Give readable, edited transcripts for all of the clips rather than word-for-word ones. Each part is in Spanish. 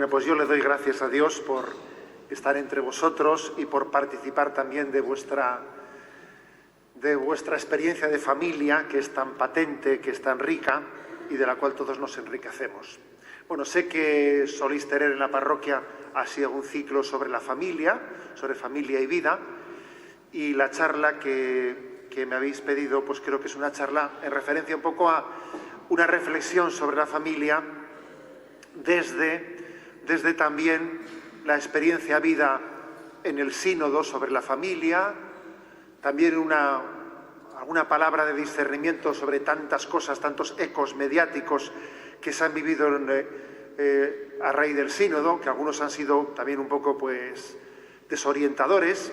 Bueno, pues yo le doy gracias a Dios por estar entre vosotros y por participar también de vuestra experiencia de familia, que es tan patente, que es tan rica y de la cual todos nos enriquecemos. Bueno, sé que soléis tener en la parroquia así un ciclo sobre la familia, sobre familia y vida, y la charla que me habéis pedido, pues creo que es una charla en referencia un poco a una reflexión sobre la familia desde también la experiencia vida en el sínodo sobre la familia, también alguna palabra de discernimiento sobre tantas cosas, tantos ecos mediáticos que se han vivido a raíz del sínodo, que algunos han sido también un poco pues desorientadores.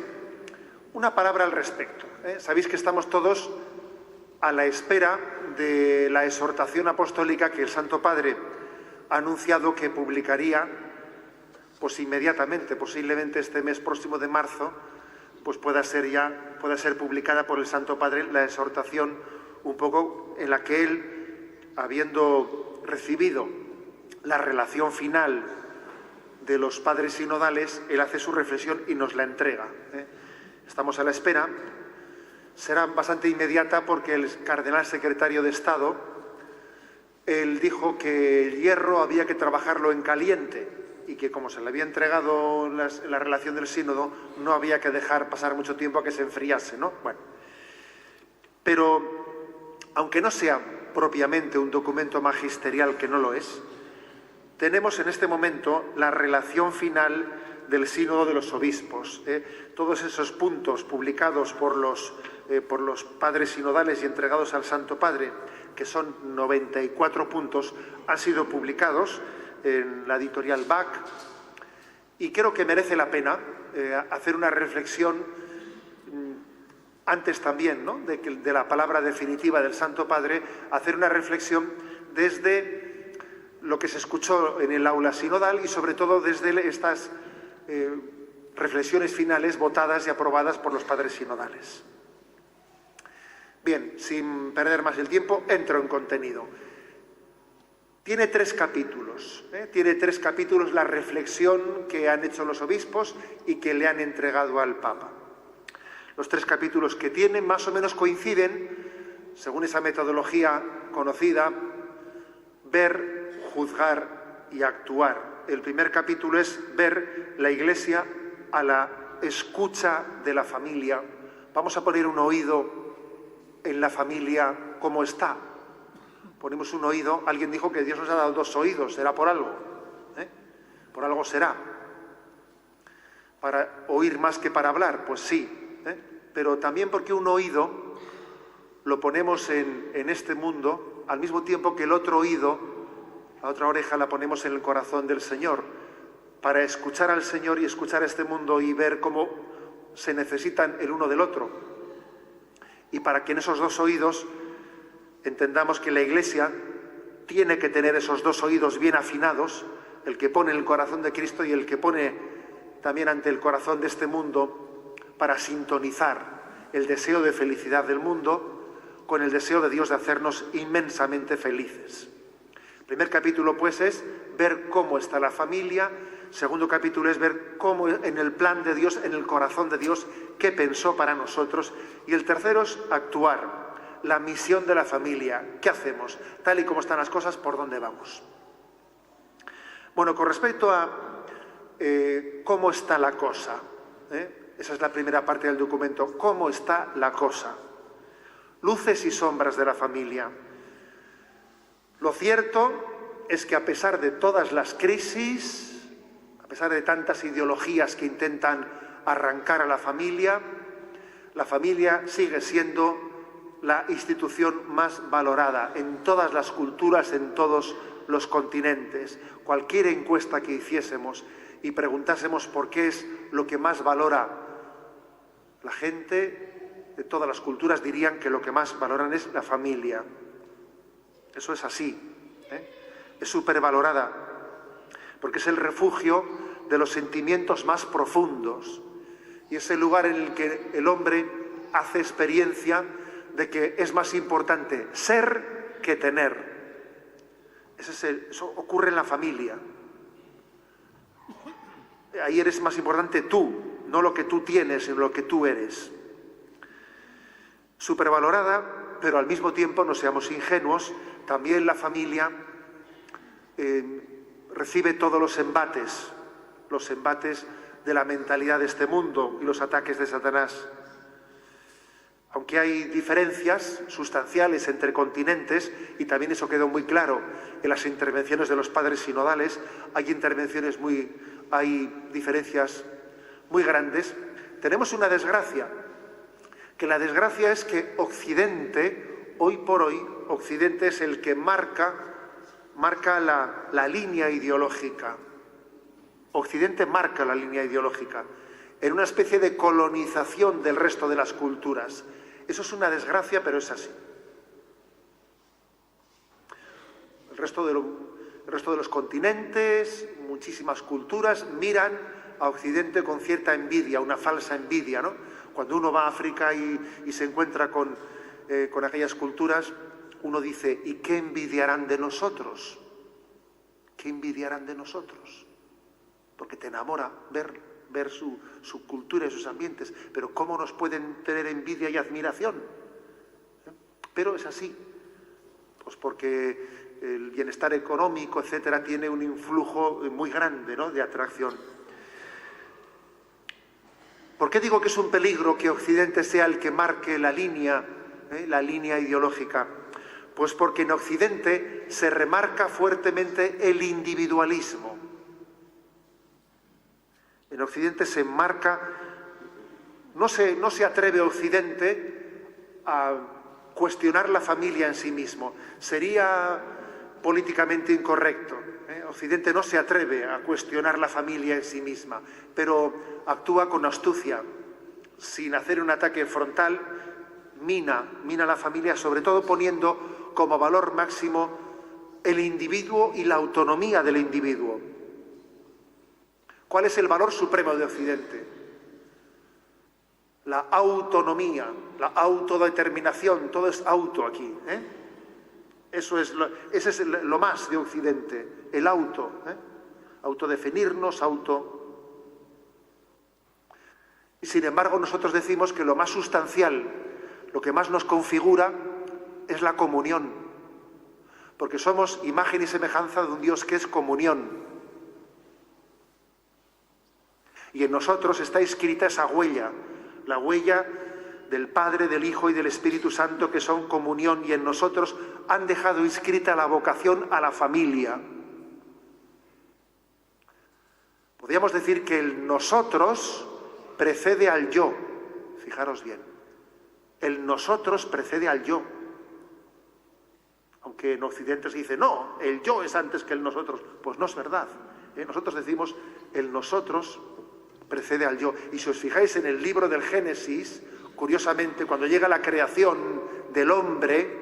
Una palabra al respecto. Sabéis que estamos todos a la espera de la exhortación apostólica que el Santo Padre ha anunciado que publicaría pues inmediatamente, posiblemente este mes próximo de marzo, pues pueda ser publicada por el Santo Padre la exhortación un poco en la que él, habiendo recibido la relación final de los padres sinodales, él hace su reflexión y nos la entrega. Estamos a la espera. Será bastante inmediata porque el cardenal secretario de Estado, él dijo que el hierro había que trabajarlo en caliente y que como se le había entregado la relación del sínodo, no había que dejar pasar mucho tiempo a que se enfriase, ¿no? Bueno, pero aunque no sea propiamente un documento magisterial, que no lo es, tenemos en este momento la relación final del sínodo de los obispos. Todos esos puntos publicados por los padres sinodales y entregados al Santo Padre, que son 94 puntos, han sido publicados en la editorial BAC, y creo que merece la pena hacer una reflexión antes también, ¿no?, de la palabra definitiva del Santo Padre, hacer una reflexión desde lo que se escuchó en el aula sinodal y sobre todo desde estas reflexiones finales votadas y aprobadas por los padres sinodales. Bien, sin perder más el tiempo, entro en contenido. Tiene 3 capítulos. Tiene 3 capítulos la reflexión que han hecho los obispos y que le han entregado al Papa. Los 3 capítulos que tiene más o menos coinciden, según esa metodología conocida: ver, juzgar y actuar. El primer capítulo es ver la Iglesia a la escucha de la familia. Vamos a poner un oído en la familia como está. Ponemos un oído. Alguien dijo que Dios nos ha dado 2 oídos. ¿Será por algo? Por algo será. ¿Para oír más que para hablar? Pues sí. Pero también porque un oído lo ponemos en este mundo, al mismo tiempo que el otro oído, la otra oreja, la ponemos en el corazón del Señor, para escuchar al Señor y escuchar este mundo y ver cómo se necesitan el uno del otro. Y para que en esos 2 oídos entendamos que la Iglesia tiene que tener esos 2 oídos bien afinados, el que pone en el corazón de Cristo y el que pone también ante el corazón de este mundo, para sintonizar el deseo de felicidad del mundo con el deseo de Dios de hacernos inmensamente felices. El primer capítulo, pues, es ver cómo está la familia. Segundo capítulo es ver cómo en el plan de Dios, en el corazón de Dios, qué pensó para nosotros. Y el tercero es actuar, la misión de la familia. ¿Qué hacemos? Tal y como están las cosas, ¿por dónde vamos? Bueno, con respecto a cómo está la cosa, esa es la primera parte del documento. ¿Cómo está la cosa? Luces y sombras de la familia. Lo cierto es que a pesar de todas las crisis, a pesar de tantas ideologías que intentan arrancar a la familia sigue siendo la institución más valorada en todas las culturas, en todos los continentes. Cualquier encuesta que hiciésemos y preguntásemos por qué es lo que más valora la gente de todas las culturas, dirían que lo que más valoran es la familia. Eso es así. Es supervalorada, porque es el refugio de los sentimientos más profundos y es el lugar en el que el hombre hace experiencia de que es más importante ser que tener. Eso ocurre en la familia. Ahí eres más importante tú, no lo que tú tienes, sino lo que tú eres. Supervalorada, pero al mismo tiempo, no seamos ingenuos, también la familia recibe todos los embates de la mentalidad de este mundo y los ataques de Satanás. Aunque hay diferencias sustanciales entre continentes, y también eso quedó muy claro en las intervenciones de los padres sinodales, hay diferencias muy grandes. Tenemos una desgracia, que la desgracia es que Occidente, hoy por hoy, Occidente es el que marca la línea ideológica. Occidente marca la línea ideológica en una especie de colonización del resto de las culturas. Eso es una desgracia, pero es así. El resto de los continentes, muchísimas culturas, miran a Occidente con cierta envidia, una falsa envidia, ¿no? Cuando uno va a África y se encuentra con aquellas culturas, uno dice, ¿y qué envidiarán de nosotros? ¿Qué envidiarán de nosotros? Porque te enamora ver su cultura y sus ambientes, pero ¿cómo nos pueden tener envidia y admiración? Pero es así, pues porque el bienestar económico, etcétera, tiene un influjo muy grande, ¿no?, de atracción. ¿Por qué digo que es un peligro que Occidente sea el que marque la línea ideológica? Pues porque en Occidente se remarca fuertemente el individualismo. En Occidente se marca, no se atreve Occidente a cuestionar la familia en sí mismo. Sería políticamente incorrecto. Occidente no se atreve a cuestionar la familia en sí misma, pero actúa con astucia, sin hacer un ataque frontal, mina la familia, sobre todo poniendo como valor máximo el individuo y la autonomía del individuo. ¿Cuál es el valor supremo de Occidente? La autonomía, la autodeterminación, todo es auto aquí. Ese es lo más de Occidente, el auto. Autodefinirnos, Y sin embargo nosotros decimos que lo más sustancial, lo que más nos configura, es la comunión. Porque somos imagen y semejanza de un Dios que es comunión. Y en nosotros está escrita esa huella, la huella del Padre, del Hijo y del Espíritu Santo, que son comunión, y en nosotros han dejado inscrita la vocación a la familia. Podríamos decir que el nosotros precede al yo. Fijaros bien, el nosotros precede al yo. Aunque en Occidente se dice, no, el yo es antes que el nosotros. Pues no es verdad. Nosotros decimos, el nosotros precede al yo. Y si os fijáis en el libro del Génesis, curiosamente, cuando llega la creación del hombre,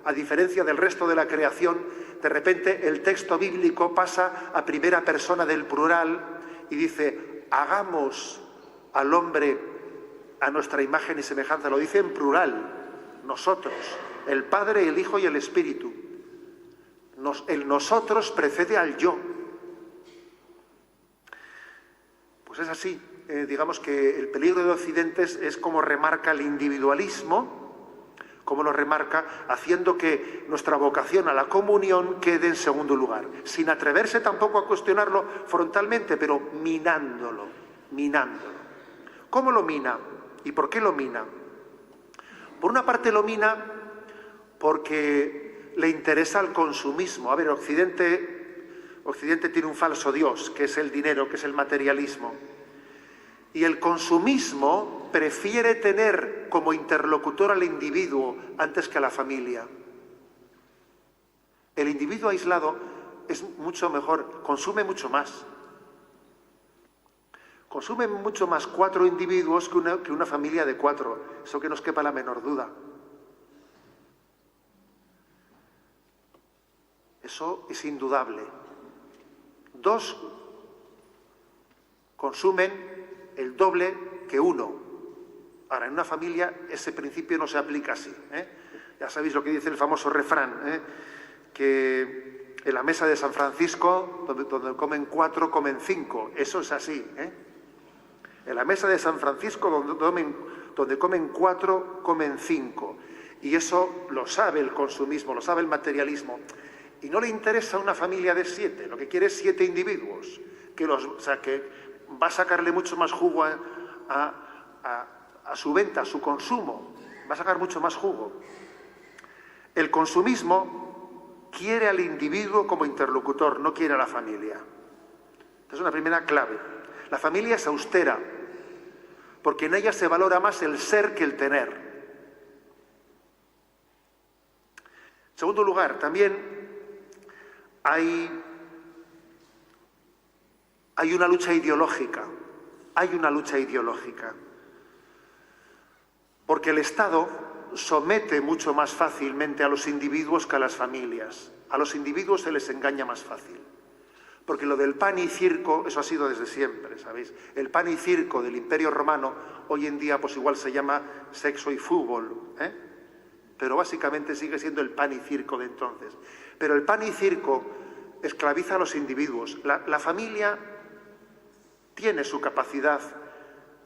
a diferencia del resto de la creación, de repente el texto bíblico pasa a primera persona del plural y dice, hagamos al hombre a nuestra imagen y semejanza. Lo dice en plural, nosotros, el Padre, el Hijo y el Espíritu. El nosotros precede al yo. Pues es así. Digamos que el peligro de Occidente es como remarca el individualismo, como lo remarca, haciendo que nuestra vocación a la comunión quede en segundo lugar, sin atreverse tampoco a cuestionarlo frontalmente, pero minándolo. ¿Cómo lo mina? ¿Y por qué lo mina? Por una parte lo mina porque le interesa el consumismo. A ver, Occidente tiene un falso Dios, que es el dinero, que es el materialismo. Y el consumismo prefiere tener como interlocutor al individuo antes que a la familia. El individuo aislado es mucho mejor, consume mucho más. Consumen mucho más 4 individuos que una familia de 4. Eso que nos quepa la menor duda. Eso es indudable. 2 consumen el doble que 1. Ahora, en una familia ese principio no se aplica así. Ya sabéis lo que dice el famoso refrán, que En la mesa de San Francisco, donde comen 4, comen 5. Eso es así, ¿eh? En la mesa de San Francisco, donde comen 4, comen 5. Y eso lo sabe el consumismo, lo sabe el materialismo. Y no le interesa una familia de 7, lo que quiere es 7 individuos, que va a sacarle mucho más jugo a su venta, a su consumo, va a sacar mucho más jugo. El consumismo quiere al individuo como interlocutor, no quiere a la familia. Esta es una primera clave. La familia es austera, porque en ella se valora más el ser que el tener. En segundo lugar, también hay una lucha ideológica. Hay una lucha ideológica. Porque el Estado somete mucho más fácilmente a los individuos que a las familias. A los individuos se les engaña más fácil. Porque lo del pan y circo, eso ha sido desde siempre, ¿sabéis? El pan y circo del Imperio Romano, hoy en día pues igual se llama sexo y fútbol, ¿eh? Pero básicamente sigue siendo el pan y circo de entonces. Pero el pan y circo esclaviza a los individuos. La familia tiene su capacidad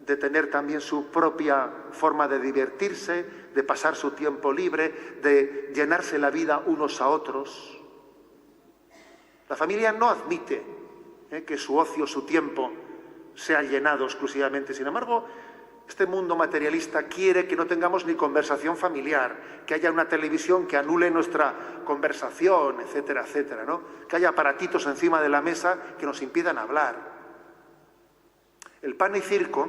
de tener también su propia forma de divertirse, de pasar su tiempo libre, de llenarse la vida unos a otros. La familia no admite que su ocio, su tiempo, sea llenado exclusivamente. Sin embargo, este mundo materialista quiere que no tengamos ni conversación familiar, que haya una televisión que anule nuestra conversación, etcétera, etcétera, ¿no? Que haya aparatitos encima de la mesa que nos impidan hablar. El pan y circo,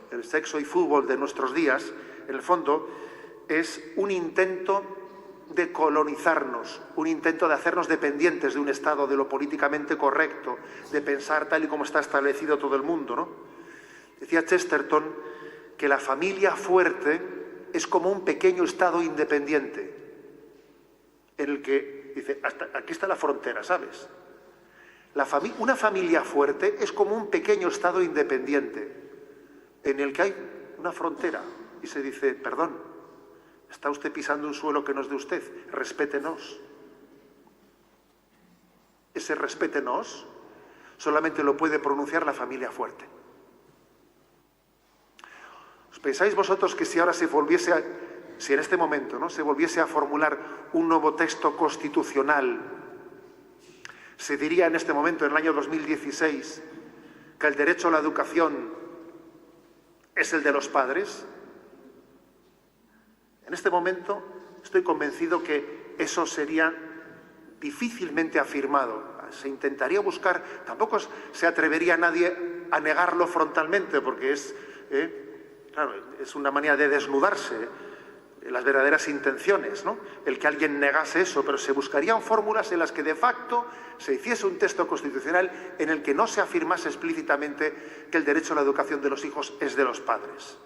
el sexo y fútbol de nuestros días, en el fondo, es un intento de colonizarnos, un intento de hacernos dependientes de un Estado, de lo políticamente correcto, de pensar tal y como está establecido todo el mundo, ¿no? Decía Chesterton que la familia fuerte es como un pequeño Estado independiente, en el que, dice, aquí está la frontera, ¿sabes? Una familia fuerte es como un pequeño Estado independiente, en el que hay una frontera, y se dice, perdón, está usted pisando un suelo que no es de usted, respétenos. Ese respétenos solamente lo puede pronunciar la familia fuerte. ¿Os pensáis vosotros que si ahora si en este momento, ¿no?, se volviese a formular un nuevo texto constitucional, se diría en este momento, en el año 2016, que el derecho a la educación es el de los padres? En este momento estoy convencido que eso sería difícilmente afirmado. Se intentaría buscar, tampoco se atrevería nadie a negarlo frontalmente, porque claro, es una manera de desnudarse las verdaderas intenciones, ¿no? El que alguien negase eso, pero se buscarían fórmulas en las que de facto se hiciese un texto constitucional en el que no se afirmase explícitamente que el derecho a la educación de los hijos es de los padres,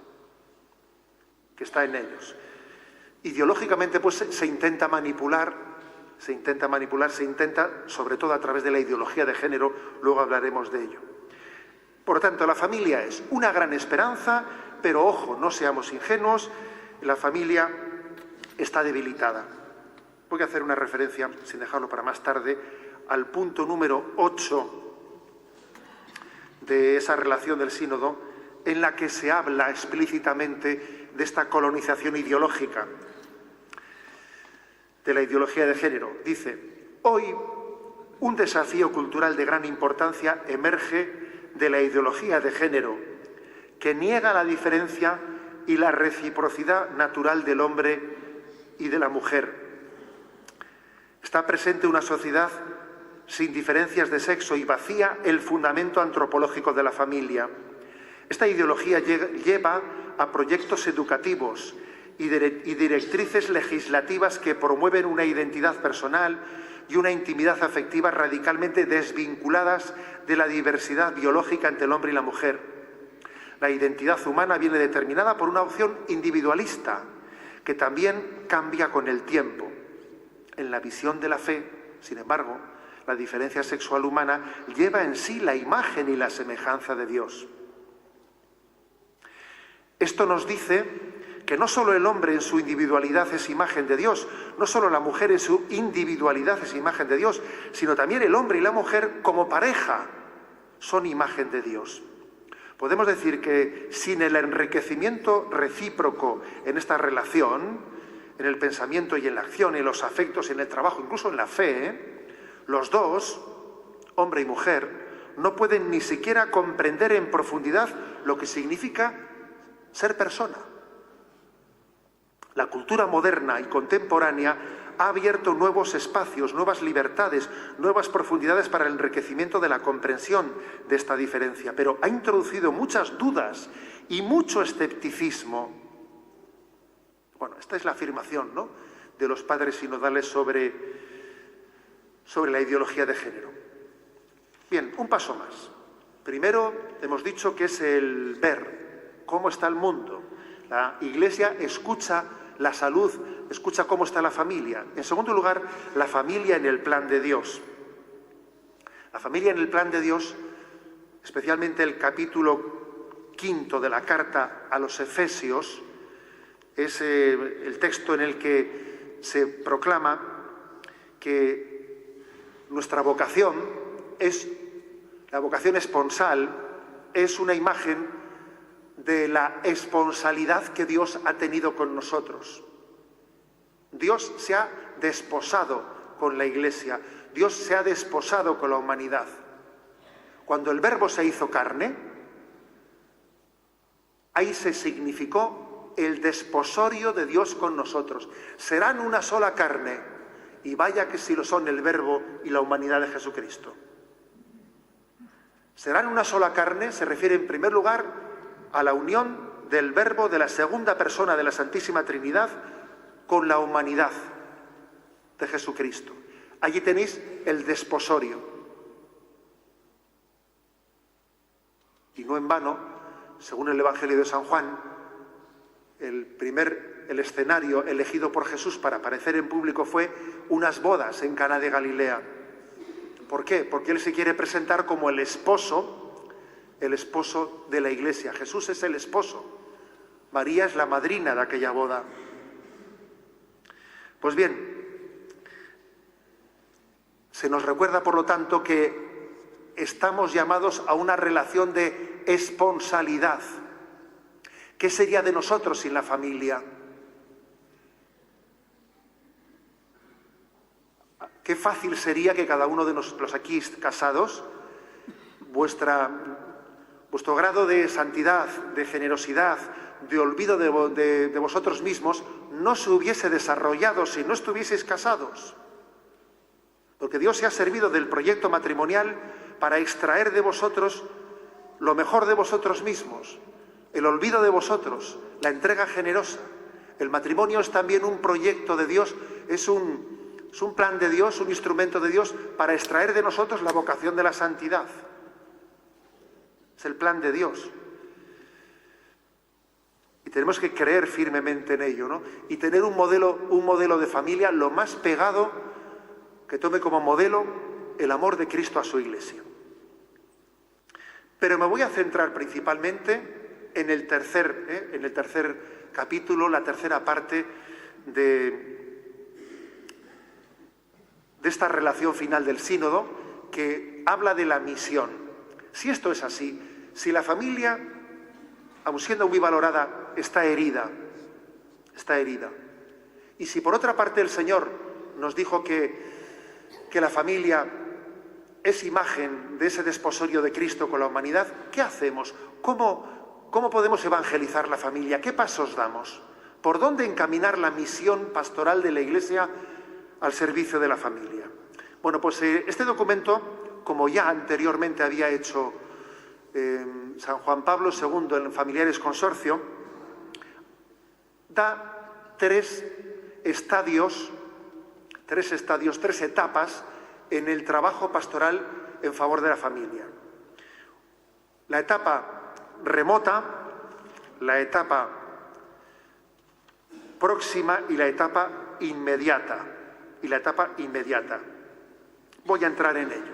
que está en ellos. Ideológicamente, pues se intenta manipular, sobre todo a través de la ideología de género, luego hablaremos de ello. Por lo tanto, la familia es una gran esperanza, pero ojo, no seamos ingenuos, la familia está debilitada. Voy a hacer una referencia, sin dejarlo para más tarde, al punto número 8 de esa relación del sínodo, en la que se habla explícitamente de esta colonización ideológica, de la ideología de género. Dice, hoy un desafío cultural de gran importancia emerge de la ideología de género, que niega la diferencia y la reciprocidad natural del hombre y de la mujer. Está presente una sociedad sin diferencias de sexo y vacía el fundamento antropológico de la familia. Esta ideología lleva a proyectos educativos y directrices legislativas que promueven una identidad personal y una intimidad afectiva radicalmente desvinculadas de la diversidad biológica entre el hombre y la mujer. La identidad humana viene determinada por una opción individualista, que también cambia con el tiempo. En la visión de la fe, sin embargo, la diferencia sexual humana lleva en sí la imagen y la semejanza de Dios. Esto nos dice que que no solo el hombre en su individualidad es imagen de Dios, no solo la mujer en su individualidad es imagen de Dios, sino también el hombre y la mujer como pareja son imagen de Dios. Podemos decir que sin el enriquecimiento recíproco en esta relación, en el pensamiento y en la acción, en los afectos, en el trabajo, incluso en la fe, los dos, hombre y mujer, no pueden ni siquiera comprender en profundidad lo que significa ser persona. La cultura moderna y contemporánea ha abierto nuevos espacios, nuevas libertades, nuevas profundidades para el enriquecimiento de la comprensión de esta diferencia, pero ha introducido muchas dudas y mucho escepticismo. Bueno, esta es la afirmación, ¿no?, de los padres sinodales sobre la ideología de género. Bien, un paso más. Primero, hemos dicho que es el ver cómo está el mundo. La Iglesia escucha la salud, escucha cómo está la familia. En segundo lugar, la familia en el plan de Dios. La familia en el plan de Dios, especialmente el capítulo 5 de la carta a los Efesios, es el texto en el que se proclama que nuestra vocación la vocación esponsal, es una imagen de la esponsalidad que Dios ha tenido con nosotros. Dios se ha desposado con la Iglesia, Dios se ha desposado con la humanidad. Cuando el Verbo se hizo carne, ahí se significó el desposorio de Dios con nosotros. Serán una sola carne, y vaya que si lo son el Verbo y la humanidad de Jesucristo. Serán una sola carne se refiere en primer lugar a la unión del Verbo de la segunda persona de la Santísima Trinidad con la humanidad de Jesucristo. Allí tenéis el desposorio. Y no en vano, según el Evangelio de San Juan, el escenario elegido por Jesús para aparecer en público fue unas bodas en Caná de Galilea. ¿Por qué? Porque Él se quiere presentar como el esposo de la Iglesia. Jesús es el esposo. María es la madrina de aquella boda. Pues bien, se nos recuerda, por lo tanto, que estamos llamados a una relación de esponsalidad. ¿Qué sería de nosotros sin la familia? Qué fácil sería que cada uno de los aquí casados, vuestro grado de santidad, de generosidad, de olvido de vosotros mismos, no se hubiese desarrollado si no estuvieseis casados. Porque Dios se ha servido del proyecto matrimonial para extraer de vosotros lo mejor de vosotros mismos, el olvido de vosotros, la entrega generosa. El matrimonio es también un proyecto de Dios, es un plan de Dios, un instrumento de Dios para extraer de nosotros la vocación de la santidad. Es el plan de Dios. Y tenemos que creer firmemente en ello, ¿no? Y tener un modelo de familia lo más pegado, que tome como modelo el amor de Cristo a su Iglesia. Pero me voy a centrar principalmente en el tercer capítulo, la tercera parte de esta relación final del sínodo, que habla de la misión. Si esto es así, si la familia, aun siendo muy valorada, está herida, y si por otra parte el Señor nos dijo que la familia es imagen de ese desposorio de Cristo con la humanidad, ¿qué hacemos? ¿Cómo podemos evangelizar la familia? ¿Qué pasos damos? ¿Por dónde encaminar la misión pastoral de la Iglesia al servicio de la familia? Bueno, pues este documento, como ya anteriormente había hecho San Juan Pablo II en Familiares Consorcio, da tres etapas en el trabajo pastoral en favor de la familia. La etapa remota, la etapa próxima y la etapa inmediata. Voy a entrar en ello.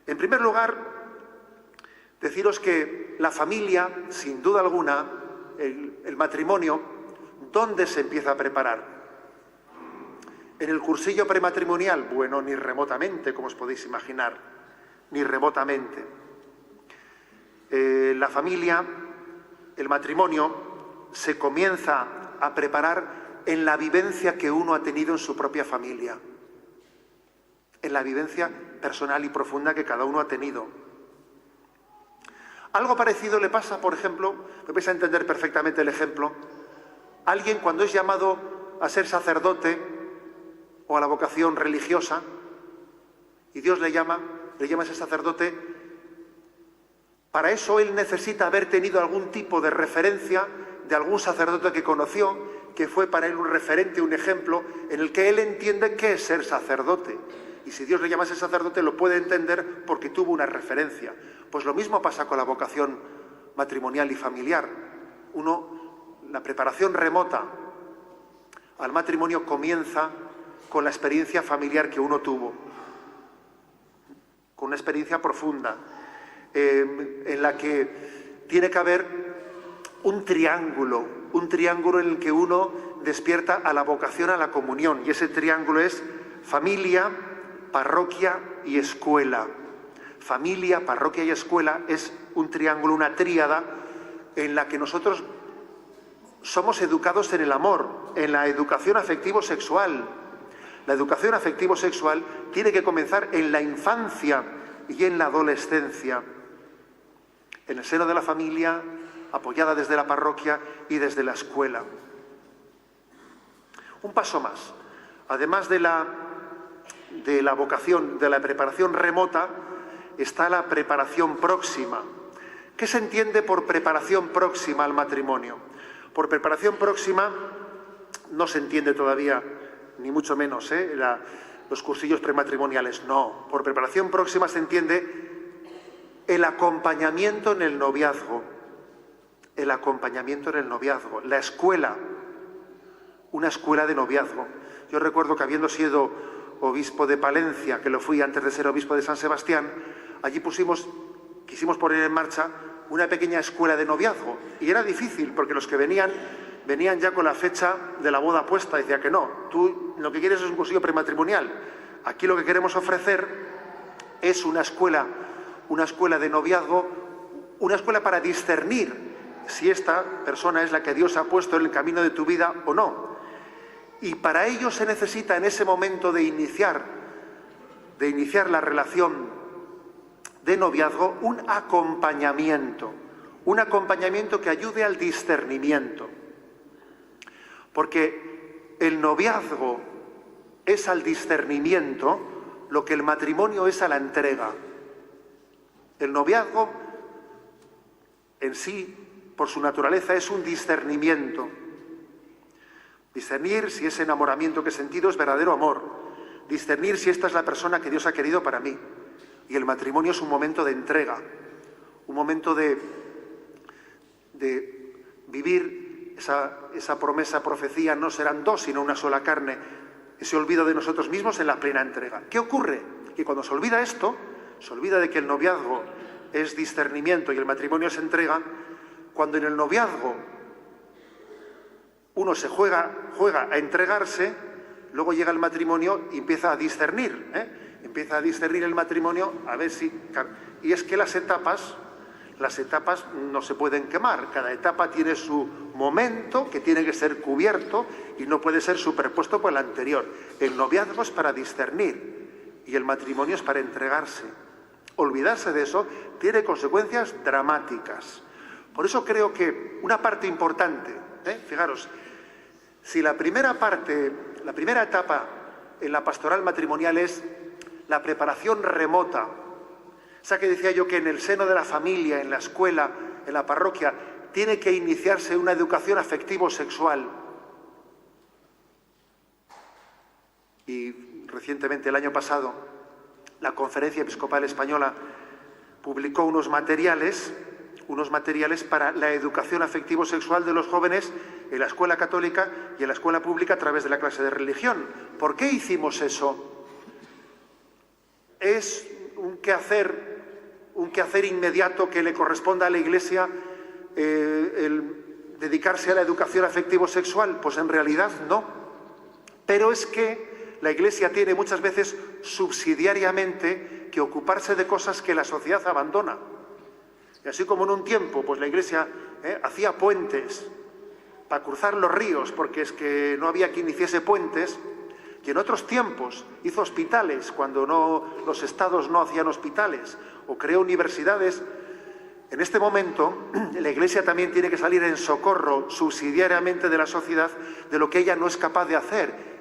En primer lugar, deciros que la familia, sin duda alguna, el matrimonio, ¿Dónde se empieza a preparar? ¿En el cursillo prematrimonial? Bueno, ni remotamente, como os podéis imaginar, ni remotamente. La familia, el matrimonio, se comienza a preparar en la vivencia que uno ha tenido en su propia familia, en la vivencia personal y profunda que cada uno ha tenido. Algo parecido le pasa, por ejemplo, me vais a entender perfectamente el ejemplo, alguien cuando es llamado a ser sacerdote o a la vocación religiosa y Dios le llama a ser sacerdote, para eso él necesita haber tenido algún tipo de referencia de algún sacerdote que conoció, que fue para él un referente, un ejemplo, en el que él entiende qué es ser sacerdote. Y si Dios le llama a ser sacerdote, lo puede entender porque tuvo una referencia. Pues lo mismo pasa con la vocación matrimonial y familiar. La preparación remota al matrimonio comienza con la experiencia familiar que uno tuvo, con una experiencia profunda, en la que tiene que haber un triángulo en el que uno despierta a la vocación a la comunión, y ese triángulo es familia, parroquia y escuela. Familia, parroquia y escuela es un triángulo, una tríada en la que nosotros somos educados en el amor, en la educación afectivo-sexual. La educación afectivo-sexual tiene que comenzar en la infancia y en la adolescencia, en el seno de la familia, apoyada desde la parroquia y desde la escuela. Un paso más. Además de la vocación, de la preparación remota, está la preparación próxima. ¿Qué se entiende por preparación próxima al matrimonio? Por preparación próxima no se entiende todavía, ni mucho menos, los cursillos prematrimoniales, no. Por preparación próxima se entiende el acompañamiento en el noviazgo. El acompañamiento en el noviazgo. La escuela, una escuela de noviazgo. Yo recuerdo que habiendo sido obispo de Palencia, que lo fui antes de ser obispo de San Sebastián, allí quisimos poner en marcha una pequeña escuela de noviazgo. Y era difícil, porque los que venían ya con la fecha de la boda puesta. Decía que no, tú lo que quieres es un cursillo prematrimonial. Aquí lo que queremos ofrecer es una escuela de noviazgo, una escuela para discernir si esta persona es la que Dios ha puesto en el camino de tu vida o no. Y para ello se necesita en ese momento de iniciar la relación de noviazgo un acompañamiento que ayude al discernimiento. Porque el noviazgo es al discernimiento lo que el matrimonio es a la entrega. El noviazgo en sí, por su naturaleza, es un discernimiento. Discernir si ese enamoramiento que he sentido es verdadero amor. Discernir si esta es la persona que Dios ha querido para mí. Y el matrimonio es un momento de entrega, un momento de vivir esa promesa, profecía, no serán dos, sino una sola carne, ese olvido de nosotros mismos en la plena entrega. ¿Qué ocurre? Que cuando se olvida esto, se olvida de que el noviazgo es discernimiento y el matrimonio es entrega. Cuando en el noviazgo uno se juega a entregarse, luego llega el matrimonio y empieza a discernir, Empieza a discernir el matrimonio, a ver si... Y es que las etapas no se pueden quemar. Cada etapa tiene su momento que tiene que ser cubierto y no puede ser superpuesto por el anterior. El noviazgo es para discernir y el matrimonio es para entregarse. Olvidarse de eso tiene consecuencias dramáticas. Por eso creo que una parte importante, fijaros, si la primera etapa en la pastoral matrimonial es la preparación remota, esa que decía yo que en el seno de la familia, en la escuela, en la parroquia, tiene que iniciarse una educación afectivo-sexual. Y recientemente, el año pasado, la Conferencia Episcopal Española publicó unos materiales para la educación afectivo-sexual de los jóvenes en la escuela católica y en la escuela pública a través de la clase de religión. ¿Por qué hicimos eso? Es un quehacer inmediato que le corresponda a la Iglesia el dedicarse a la educación afectivo-sexual? Pues en realidad no. Pero es que la Iglesia tiene muchas veces subsidiariamente que ocuparse de cosas que la sociedad abandona. Y así como en un tiempo, pues la Iglesia hacía puentes para cruzar los ríos, porque es que no había quien hiciese puentes, y en otros tiempos hizo hospitales cuando los estados no hacían hospitales, o creó universidades. En este momento, la Iglesia también tiene que salir en socorro subsidiariamente de la sociedad de lo que ella no es capaz de hacer.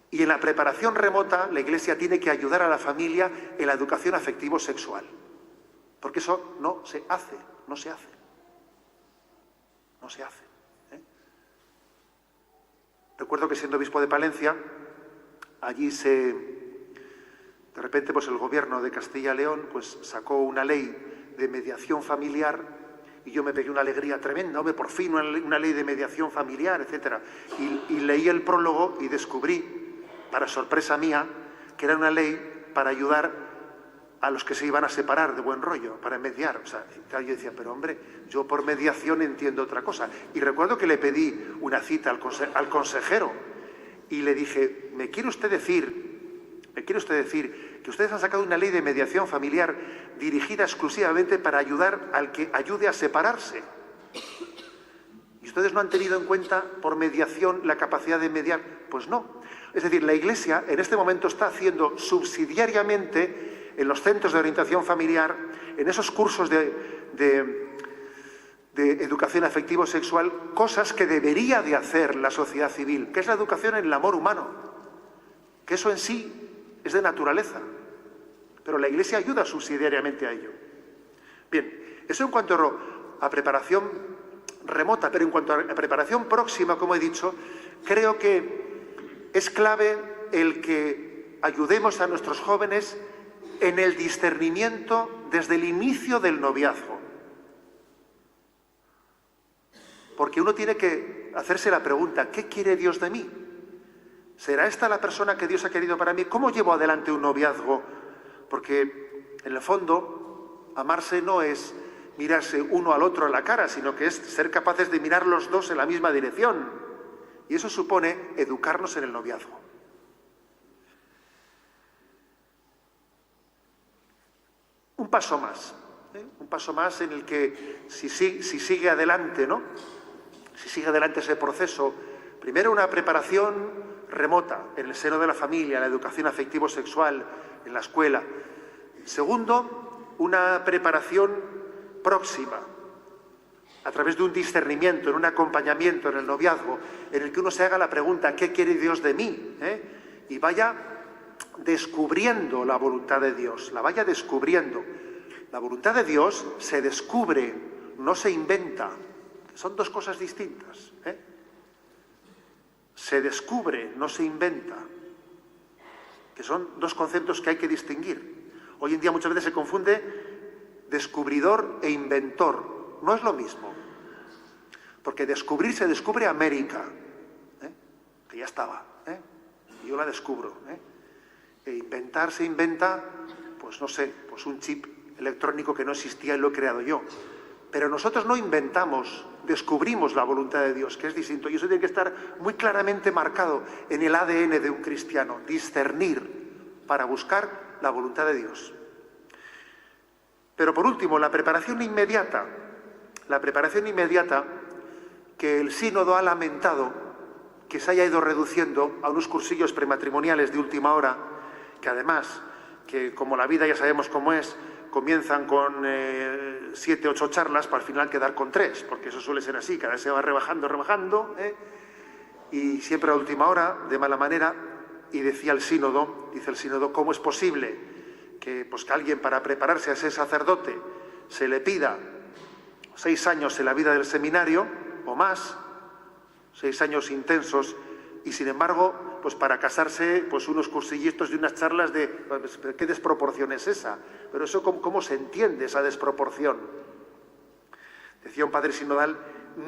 Y en la preparación remota, la Iglesia tiene que ayudar a la familia en la educación afectivo-sexual. Porque eso no se hace. Recuerdo que siendo obispo de Palencia, allí de repente pues el gobierno de Castilla y León pues sacó una ley de mediación familiar y yo me pegué una alegría tremenda, hombre, por fin una ley de mediación familiar, etc. Y leí el prólogo y descubrí, para sorpresa mía, que era una ley para ayudar a los que se iban a separar de buen rollo, para mediar. O sea, yo decía, pero hombre, yo por mediación entiendo otra cosa. Y recuerdo que le pedí una cita al consejero y le dije, ¿me quiere usted decir que ustedes han sacado una ley de mediación familiar dirigida exclusivamente para ayudar al que ayude a separarse? ¿Y ustedes no han tenido en cuenta por mediación la capacidad de mediar? Pues no. Es decir, la Iglesia en este momento está haciendo subsidiariamente en los centros de orientación familiar, en esos cursos de educación afectivo-sexual, cosas que debería de hacer la sociedad civil, que es la educación en el amor humano, que eso en sí es de naturaleza, pero la Iglesia ayuda subsidiariamente a ello. Bien, eso en cuanto a preparación remota, pero en cuanto a preparación próxima, como he dicho, creo que es clave el que ayudemos a nuestros jóvenes en el discernimiento desde el inicio del noviazgo. Porque uno tiene que hacerse la pregunta, ¿qué quiere Dios de mí? ¿Será esta la persona que Dios ha querido para mí? ¿Cómo llevo adelante un noviazgo? Porque, en el fondo, amarse no es mirarse uno al otro a la cara, sino que es ser capaces de mirar los dos en la misma dirección. Y eso supone educarnos en el noviazgo. Un paso más en el que si sigue adelante, ¿no? Si sigue adelante ese proceso, primero una preparación remota en el seno de la familia, la educación afectivo-sexual, en la escuela. Segundo, una preparación próxima, a través de un discernimiento, en un acompañamiento, en el noviazgo, en el que uno se haga la pregunta, ¿qué quiere Dios de mí? Y vaya descubriendo la voluntad de Dios, la vaya descubriendo. La voluntad de Dios se descubre, no se inventa. Son dos cosas distintas. Se descubre, no se inventa. Que son dos conceptos que hay que distinguir. Hoy en día muchas veces se confunde descubridor e inventor. No es lo mismo. Porque descubrir se descubre América, que ya estaba. Y yo la descubro. E inventar se inventa, pues no sé, pues un chip electrónico que no existía y lo he creado yo. Pero nosotros no inventamos, descubrimos la voluntad de Dios, que es distinto. Y eso tiene que estar muy claramente marcado en el ADN de un cristiano, discernir para buscar la voluntad de Dios. Pero por último, la preparación inmediata que el sínodo ha lamentado que se haya ido reduciendo a unos cursillos prematrimoniales de última hora, que además, que como la vida ya sabemos cómo es, comienzan con 7, 8 charlas para al final quedar con 3, porque eso suele ser así, cada vez se va rebajando, y siempre a última hora, de mala manera, y dice el sínodo, ¿cómo es posible que alguien para prepararse a ser sacerdote se le pida 6 años en la vida del seminario, o más, 6 años intensos, y sin embargo, pues para casarse, pues unos cursillitos y unas charlas de... ¿Qué desproporción es esa? Pero eso, ¿cómo se entiende esa desproporción? Decía un padre sinodal,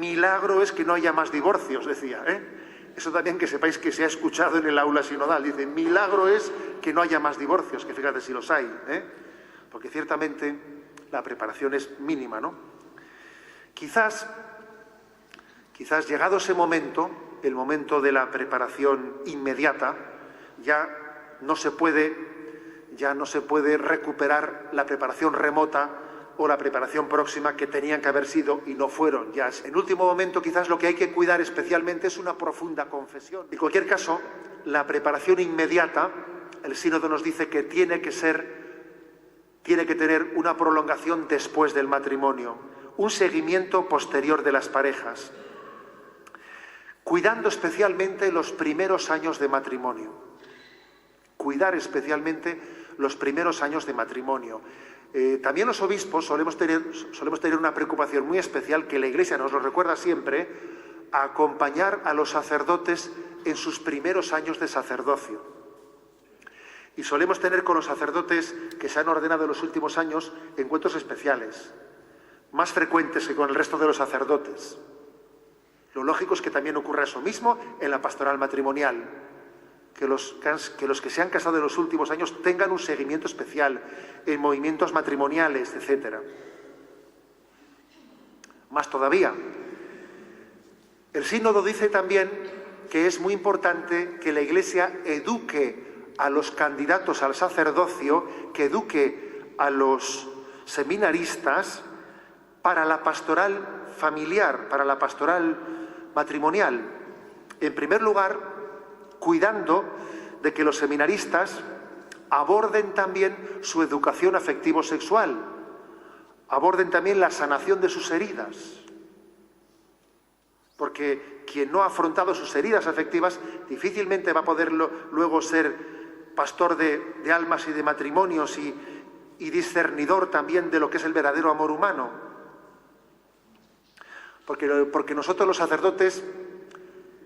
milagro es que no haya más divorcios, decía. Eso también que sepáis que se ha escuchado en el aula sinodal. Dice, milagro es que no haya más divorcios, que fíjate si los hay. Porque ciertamente la preparación es mínima, ¿no? Quizás Quizás llegado ese momento, el momento de la preparación inmediata, ya no se puede recuperar la preparación remota o la preparación próxima que tenían que haber sido y no fueron. Ya en último momento quizás lo que hay que cuidar especialmente es una profunda confesión. En cualquier caso, la preparación inmediata, el sínodo nos dice que tiene que tener una prolongación después del matrimonio, un seguimiento posterior de las parejas, cuidando especialmente los primeros años de matrimonio. Cuidar especialmente los primeros años de matrimonio. También los obispos solemos tener una preocupación muy especial, que la Iglesia nos lo recuerda siempre, a acompañar a los sacerdotes en sus primeros años de sacerdocio. Y solemos tener con los sacerdotes que se han ordenado en los últimos años encuentros especiales, más frecuentes que con el resto de los sacerdotes. Lo lógico es que también ocurra eso mismo en la pastoral matrimonial, que los que se han casado en los últimos años tengan un seguimiento especial en movimientos matrimoniales, etc. Más todavía, el sínodo dice también que es muy importante que la Iglesia eduque a los candidatos al sacerdocio, que eduque a los seminaristas para la pastoral familiar, para la pastoral matrimonial. En primer lugar, cuidando de que los seminaristas aborden también su educación afectivo-sexual, aborden también la sanación de sus heridas. Porque quien no ha afrontado sus heridas afectivas difícilmente va a poder luego ser pastor de almas y de matrimonios y discernidor también de lo que es el verdadero amor humano. Porque nosotros los sacerdotes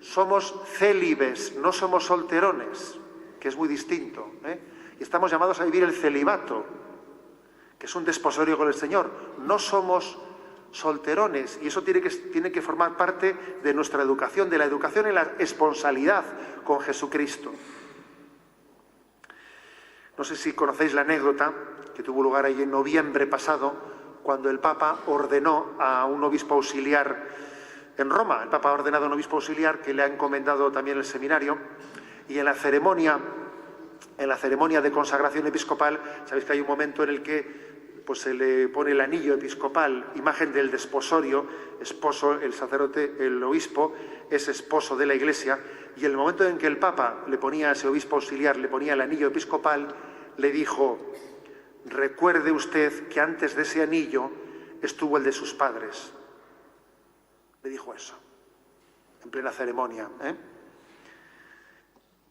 somos célibes, no somos solterones, que es muy distinto, y estamos llamados a vivir el celibato, que es un desposorio con el Señor. No somos solterones, y eso tiene que formar parte de nuestra educación, de la educación en la esponsalidad con Jesucristo. No sé si conocéis la anécdota que tuvo lugar ahí en noviembre pasado, cuando el Papa ordenó a un obispo auxiliar en Roma. El Papa ha ordenado a un obispo auxiliar que le ha encomendado también el seminario, y en la ceremonia de consagración episcopal, sabéis que hay un momento en el que pues se le pone el anillo episcopal, imagen del desposorio, esposo, el sacerdote, el obispo, es esposo de la Iglesia, y en el momento en que el Papa le ponía a ese obispo auxiliar, le ponía el anillo episcopal, le dijo: recuerde usted que antes de ese anillo estuvo el de sus padres. Le dijo eso, en plena ceremonia,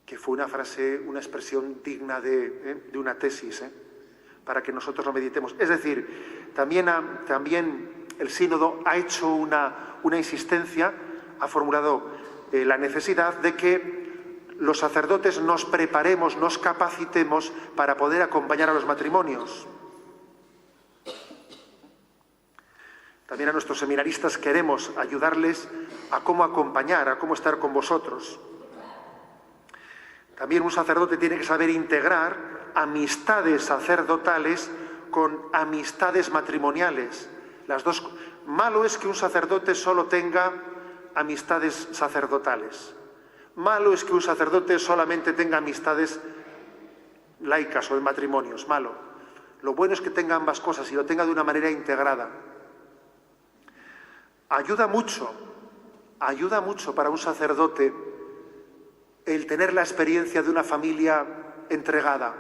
que fue una frase, una expresión digna de una tesis, para que nosotros lo meditemos. Es decir, también el sínodo ha hecho una insistencia, ha formulado la necesidad de que los sacerdotes nos preparemos, nos capacitemos para poder acompañar a los matrimonios. También a nuestros seminaristas queremos ayudarles a cómo acompañar, a cómo estar con vosotros. También un sacerdote tiene que saber integrar amistades sacerdotales con amistades matrimoniales. Las dos. Malo es que un sacerdote solo tenga amistades sacerdotales. Malo es que un sacerdote solamente tenga amistades laicas o en matrimonios. Malo. Lo bueno es que tenga ambas cosas y lo tenga de una manera integrada. Ayuda mucho para un sacerdote el tener la experiencia de una familia entregada.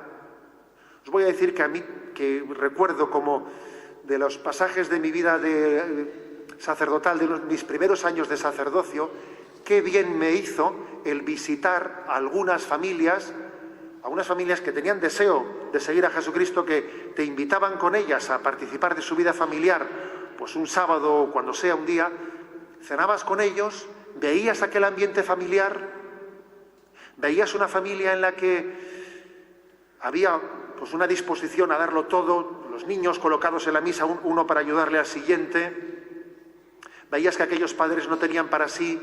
Os voy a decir que a mí, que recuerdo como de los pasajes de mi vida sacerdotal, de mis primeros años de sacerdocio, qué bien me hizo el visitar a algunas familias que tenían deseo de seguir a Jesucristo, que te invitaban con ellas a participar de su vida familiar, pues un sábado o cuando sea un día, cenabas con ellos, veías aquel ambiente familiar, veías una familia en la que había pues una disposición a darlo todo, los niños colocados en la misa, uno para ayudarle al siguiente. Veías que aquellos padres no tenían para sí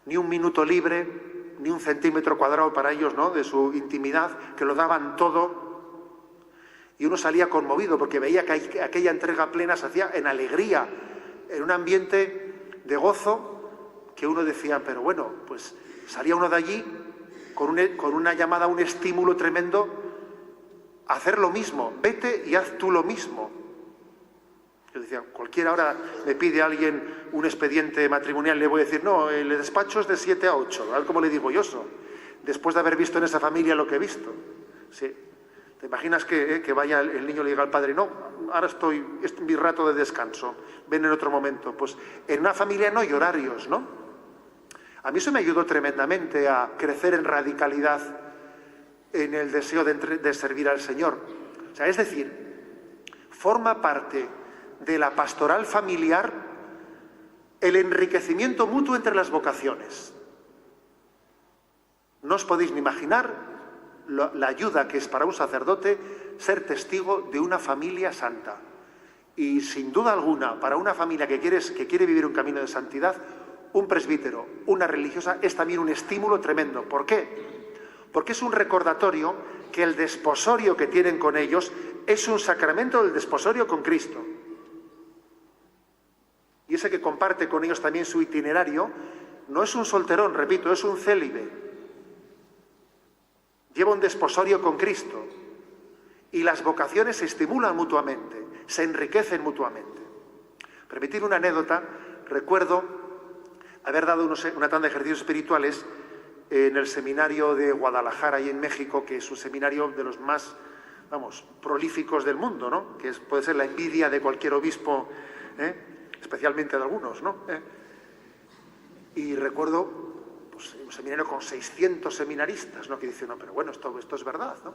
ni un minuto libre, ni un centímetro cuadrado para ellos, ¿no?, de su intimidad, que lo daban todo. Y uno salía conmovido porque veía que aquella entrega plena se hacía en alegría, en un ambiente gozo, que uno decía, pero bueno, pues salía uno de allí con una llamada, un estímulo tremendo, a hacer lo mismo, vete y haz tú lo mismo. Yo decía, cualquiera ahora me pide a alguien un expediente matrimonial, le voy a decir, no, el despacho es de 7 a 8, a ver cómo le digo yo eso, después de haber visto en esa familia lo que he visto. Sí. ¿Te imaginas que vaya el niño y le diga al padre, no, ahora es mi rato de descanso, ven en otro momento? Pues en una familia no hay horarios, ¿no? A mí eso me ayudó tremendamente a crecer en radicalidad en el deseo de servir al Señor. O sea, es decir, forma parte de la pastoral familiar el enriquecimiento mutuo entre las vocaciones. No os podéis ni imaginar la ayuda que es para un sacerdote ser testigo de una familia santa. Y sin duda alguna, para una familia que quiere vivir un camino de santidad, un presbítero, una religiosa, es también un estímulo tremendo. ¿Por qué? Porque es un recordatorio que el desposorio que tienen con ellos es un sacramento del desposorio con Cristo. Y ese que comparte con ellos también su itinerario, no es un solterón, repito, es un célibe. Lleva un desposorio con Cristo. Y las vocaciones se estimulan mutuamente, se enriquecen mutuamente. Permitir una anécdota, recuerdo haber dado una tanda de ejercicios espirituales en el seminario de Guadalajara, y en México, que es un seminario de los más, prolíficos del mundo, ¿no? Que puede ser la envidia de cualquier obispo, especialmente de algunos, ¿no? Y recuerdo un seminario con 600 seminaristas, ¿no? Que dicen, no, pero bueno, esto es verdad, ¿no?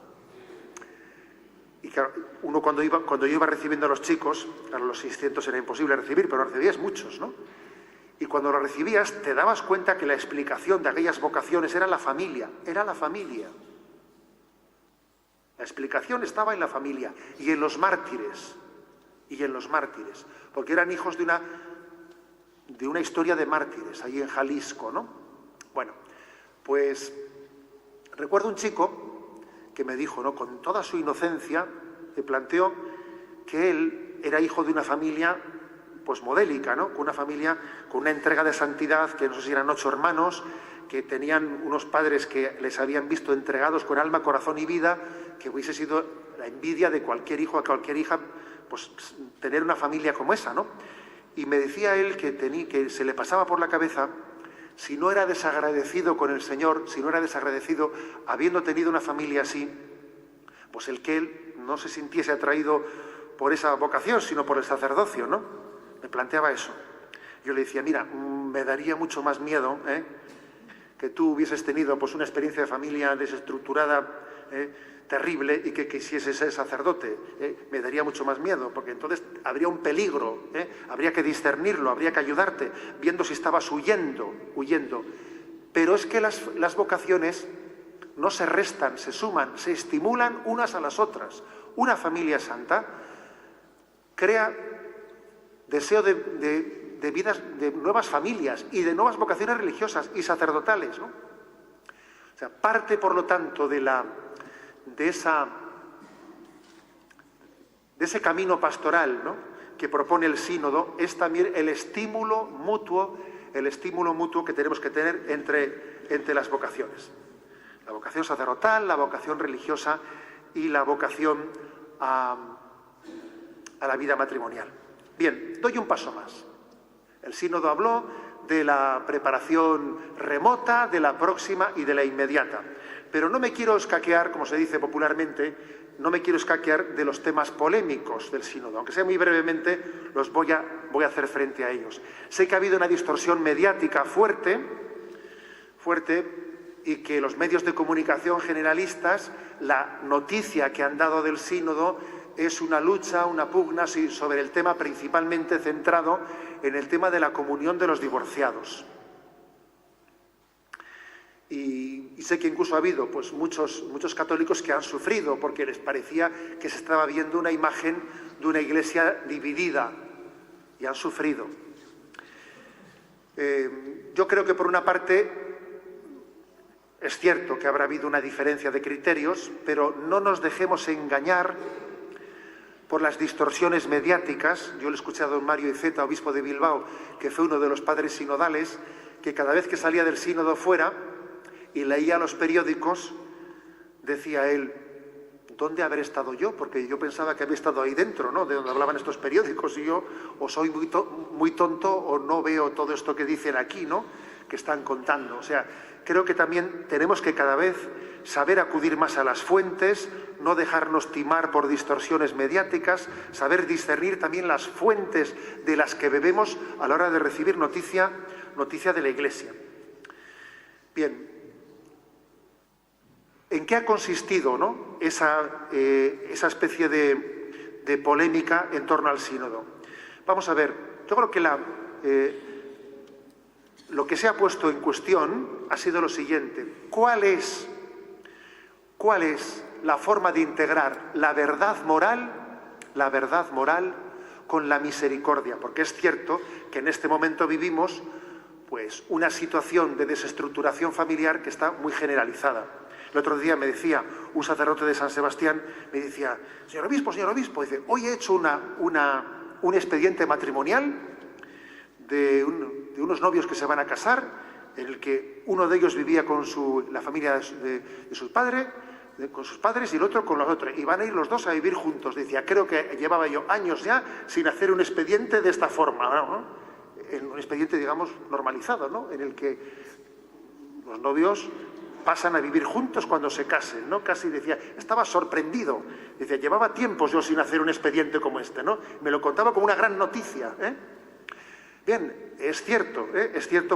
Y claro, uno cuando yo iba recibiendo a los chicos, claro, los 600 era imposible recibir, pero recibías muchos, ¿no? Y cuando lo recibías te dabas cuenta que la explicación de aquellas vocaciones era la familia, La explicación estaba en la familia y en los mártires, porque eran hijos de una historia de mártires, ahí en Jalisco, ¿no? Bueno, pues recuerdo un chico que me dijo, ¿no? Con toda su inocencia, me planteó que él era hijo de una familia pues modélica, ¿no? Con una familia con una entrega de santidad, que no sé si eran 8 hermanos, que tenían unos padres que les habían visto entregados con alma, corazón y vida, que hubiese sido la envidia de cualquier hijo, a cualquier hija, pues tener una familia como esa, ¿no? Y me decía él que se le pasaba por la cabeza, si no era desagradecido con el Señor, si no era desagradecido habiendo tenido una familia así, pues el que él no se sintiese atraído por esa vocación, sino por el sacerdocio, ¿no? Me planteaba eso. Yo le decía, mira, me daría mucho más miedo que tú hubieses tenido pues una experiencia de familia desestructurada, terrible, y que quisieses ser sacerdote. Me daría mucho más miedo, porque entonces habría un peligro, habría que discernirlo, habría que ayudarte, viendo si estabas huyendo. Pero es que las vocaciones no se restan, se suman, se estimulan unas a las otras. Una familia santa crea deseo de vidas, de nuevas familias y de nuevas vocaciones religiosas y sacerdotales, ¿no? O sea, parte, por lo tanto, de ese camino pastoral, ¿no?, que propone el sínodo, es también el estímulo mutuo que tenemos que tener entre las vocaciones. La vocación sacerdotal, la vocación religiosa y la vocación a la vida matrimonial. Bien, doy un paso más. El sínodo habló de la preparación remota, de la próxima y de la inmediata. Pero no me quiero escaquear, como se dice popularmente, de los temas polémicos del sínodo. Aunque sea muy brevemente, voy a hacer frente a ellos. Sé que ha habido una distorsión mediática fuerte, y que los medios de comunicación generalistas, la noticia que han dado del sínodo es una lucha, una pugna sobre el tema principalmente centrado en el tema de la comunión de los divorciados. Y sé que incluso ha habido pues, muchos católicos que han sufrido porque les parecía que se estaba viendo una imagen de una iglesia dividida y han sufrido. Yo creo que por una parte es cierto que habrá habido una diferencia de criterios, pero no nos dejemos engañar por las distorsiones mediáticas. Yo le he escuchado a don Mario Iceta, obispo de Bilbao, que fue uno de los padres sinodales, que cada vez que salía del sínodo fuera y leía los periódicos, decía él: ¿dónde habré estado yo? Porque yo pensaba que había estado ahí dentro, ¿no?, de donde hablaban estos periódicos, y yo o soy muy tonto o no veo todo esto que dicen aquí, ¿no?, que están contando. O sea, creo que también tenemos que cada vez saber acudir más a las fuentes, no dejarnos timar por distorsiones mediáticas, saber discernir también las fuentes de las que bebemos a la hora de recibir noticia de la Iglesia. Bien, ¿en qué ha consistido, ¿no?, esa especie de polémica en torno al sínodo? Vamos a ver, yo creo que lo que se ha puesto en cuestión ha sido lo siguiente: ¿cuál es la forma de integrar la verdad moral con la misericordia? Porque es cierto que en este momento vivimos pues una situación de desestructuración familiar que está muy generalizada. El otro día me decía un sacerdote de San Sebastián, me decía: señor obispo, dice, hoy he hecho un expediente matrimonial de unos novios que se van a casar, en el que uno de ellos vivía con la familia de sus padres, con sus padres, y el otro con los otros, y van a ir los dos a vivir juntos. Decía: creo que llevaba yo años ya sin hacer un expediente de esta forma, ¿no?, un expediente, digamos, normalizado, ¿no?, en el que los novios pasan a vivir juntos cuando se casen, ¿no? Casi decía, estaba sorprendido. Decía, llevaba tiempos yo sin hacer un expediente como este, ¿no? Me lo contaba como una gran noticia, ¿eh? Bien, es cierto,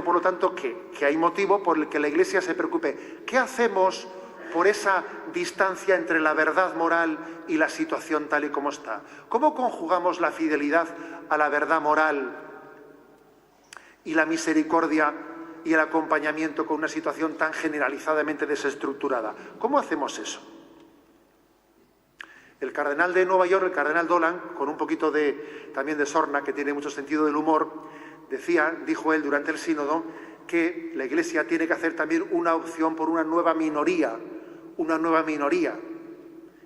por lo tanto, que hay motivo por el que la Iglesia se preocupe. ¿Qué hacemos por esa distancia entre la verdad moral y la situación tal y como está? ¿Cómo conjugamos la fidelidad a la verdad moral y la misericordia y el acompañamiento con una situación tan generalizadamente desestructurada? ¿Cómo hacemos eso? El cardenal de Nueva York, el cardenal Dolan, con un poquito también de sorna, que tiene mucho sentido del humor, dijo él durante el sínodo, que la Iglesia tiene que hacer también una opción por una nueva minoría. Una nueva minoría.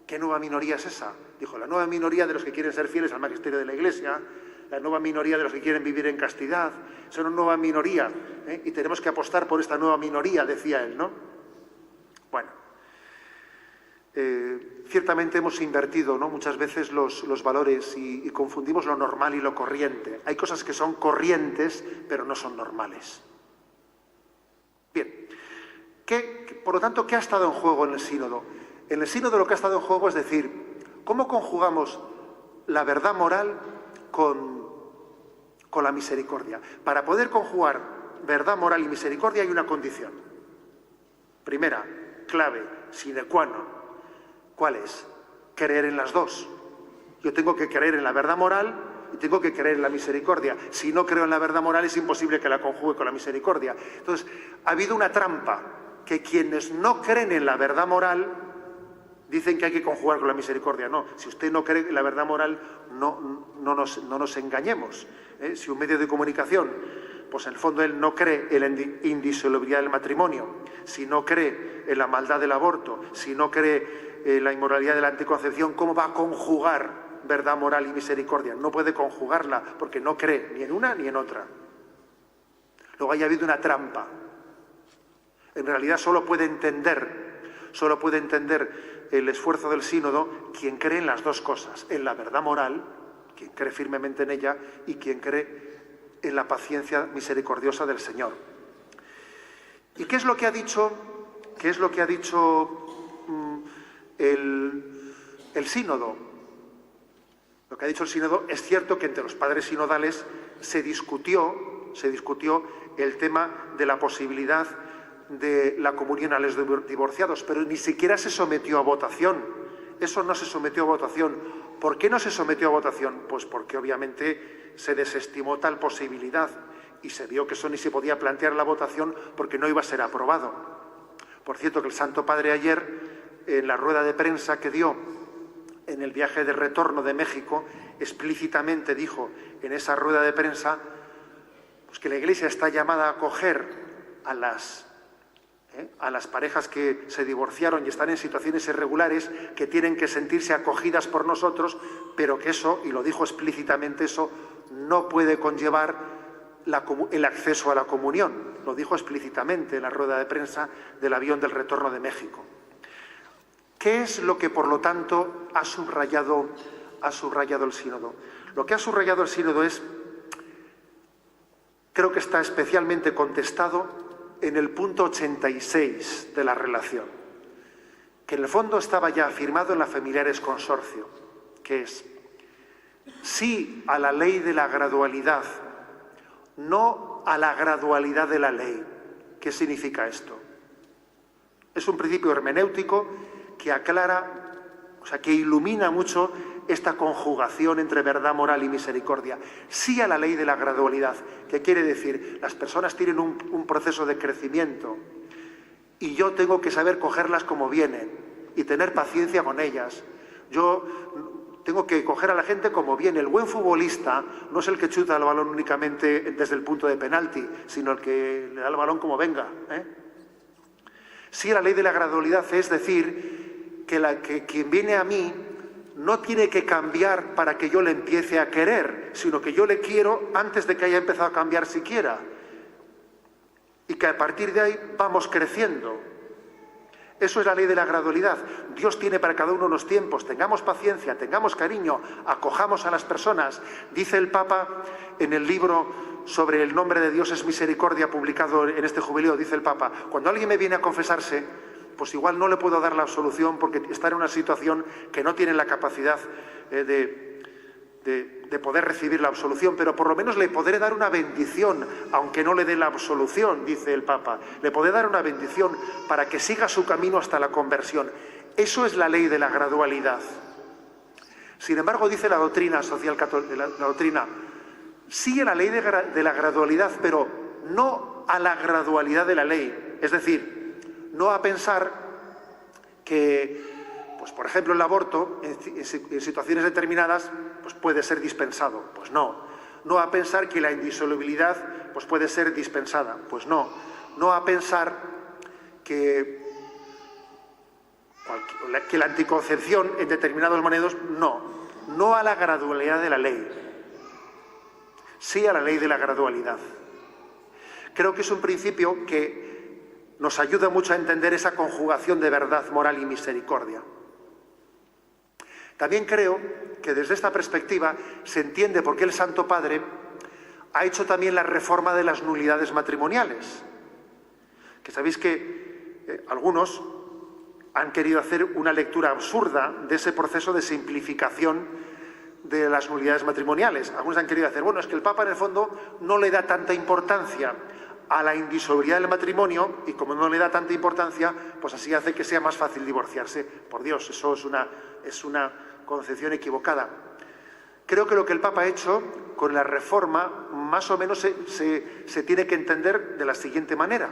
¿Qué nueva minoría es esa? Dijo, la nueva minoría de los que quieren ser fieles al magisterio de la Iglesia, la nueva minoría de los que quieren vivir en castidad. Es una nueva minoría, y tenemos que apostar por esta nueva minoría, decía él, ¿no? Bueno, ciertamente hemos invertido, ¿no?, muchas veces los valores y confundimos lo normal y lo corriente. Hay cosas que son corrientes, pero no son normales. Bien, por lo tanto, ¿qué ha estado en juego en el sínodo? En el sínodo lo que ha estado en juego es decir, ¿cómo conjugamos la verdad moral con la misericordia? Para poder conjugar verdad moral y misericordia hay una condición. Primera, clave, sine qua non. ¿Cuál es? Creer en las dos. Yo tengo que creer en la verdad moral y tengo que creer en la misericordia. Si no creo en la verdad moral es imposible que la conjugue con la misericordia. Entonces, ha habido una trampa, que quienes no creen en la verdad moral dicen que hay que conjugar con la misericordia. No, si usted no cree en la verdad moral, no nos engañemos. Si un medio de comunicación, pues en el fondo él no cree en la indisolubilidad del matrimonio, si no cree en la maldad del aborto, si no cree en la inmoralidad de la anticoncepción, ¿cómo va a conjugar verdad moral y misericordia? No puede conjugarla porque no cree ni en una ni en otra. Luego haya habido una trampa. En realidad solo puede entender el esfuerzo del sínodo quien cree en las dos cosas, en la verdad moral, quien cree firmemente en ella, y quien cree en la paciencia misericordiosa del Señor. ¿Y qué es lo que ha dicho? El sínodo? Lo que ha dicho el sínodo, es cierto que entre los padres sinodales se discutió el tema de la posibilidad de la comunión a los divorciados, pero ni siquiera se sometió a votación. Eso no se sometió a votación. ¿Por qué no se sometió a votación? Pues porque obviamente se desestimó tal posibilidad y se vio que eso ni se podía plantear en la votación porque no iba a ser aprobado. Por cierto, que el Santo Padre ayer, en la rueda de prensa que dio en el viaje de retorno de México, explícitamente dijo en esa rueda de prensa pues que la Iglesia está llamada a acoger a las a las parejas que se divorciaron y están en situaciones irregulares, que tienen que sentirse acogidas por nosotros, pero que eso, y lo dijo explícitamente, eso no puede conllevar el acceso a la comunión. Lo dijo explícitamente en la rueda de prensa del avión del retorno de México. ¿Qué es lo que, por lo tanto, ha subrayado el sínodo? Lo que ha subrayado el sínodo es, creo que está especialmente contestado en el punto 86 de la relación, que en el fondo estaba ya afirmado en la Familiares Consorcio, que es sí a la ley de la gradualidad, no a la gradualidad de la ley. ¿Qué significa esto? Es un principio hermenéutico que aclara, o sea, que ilumina mucho esta conjugación entre verdad, moral y misericordia. Sí a la ley de la gradualidad, que quiere decir, las personas tienen un proceso de crecimiento y yo tengo que saber cogerlas como vienen y tener paciencia con ellas. Yo tengo que coger a la gente como viene. El buen futbolista no es el que chuta el balón únicamente desde el punto de penalti, sino el que le da el balón como venga. Sí a la ley de la gradualidad es decir que quien viene a mí no tiene que cambiar para que yo le empiece a querer, sino que yo le quiero antes de que haya empezado a cambiar siquiera. Y que a partir de ahí vamos creciendo. Eso es la ley de la gradualidad. Dios tiene para cada uno unos tiempos. Tengamos paciencia, tengamos cariño, acojamos a las personas. Dice el Papa en el libro sobre el nombre de Dios es misericordia, publicado en este jubileo, dice el Papa, cuando alguien me viene a confesarse, pues igual no le puedo dar la absolución porque está en una situación que no tiene la capacidad de poder recibir la absolución, pero por lo menos le podré dar una bendición, aunque no le dé la absolución, dice el Papa. Le podré dar una bendición para que siga su camino hasta la conversión. Eso es la ley de la gradualidad. Sin embargo, dice la doctrina social católica, la doctrina, sí a la ley de la gradualidad, pero no a la gradualidad de la ley. Es decir, no a pensar que, pues por ejemplo, el aborto en situaciones determinadas pues puede ser dispensado. Pues no. No a pensar que la indisolubilidad pues puede ser dispensada. Pues no. No a pensar que la anticoncepción en determinados momentos, no. No a la gradualidad de la ley. Sí a la ley de la gradualidad. Creo que es un principio que nos ayuda mucho a entender esa conjugación de verdad, moral y misericordia. También creo que desde esta perspectiva se entiende por qué el Santo Padre ha hecho también la reforma de las nulidades matrimoniales. Que sabéis que algunos han querido hacer una lectura absurda de ese proceso de simplificación de las nulidades matrimoniales. Algunos han querido hacer, bueno, es que el Papa en el fondo no le da tanta importancia a la indisolubilidad del matrimonio y como no le da tanta importancia, pues así hace que sea más fácil divorciarse. Por Dios, eso es una concepción equivocada. Creo que lo que el Papa ha hecho con la reforma más o menos se tiene que entender de la siguiente manera.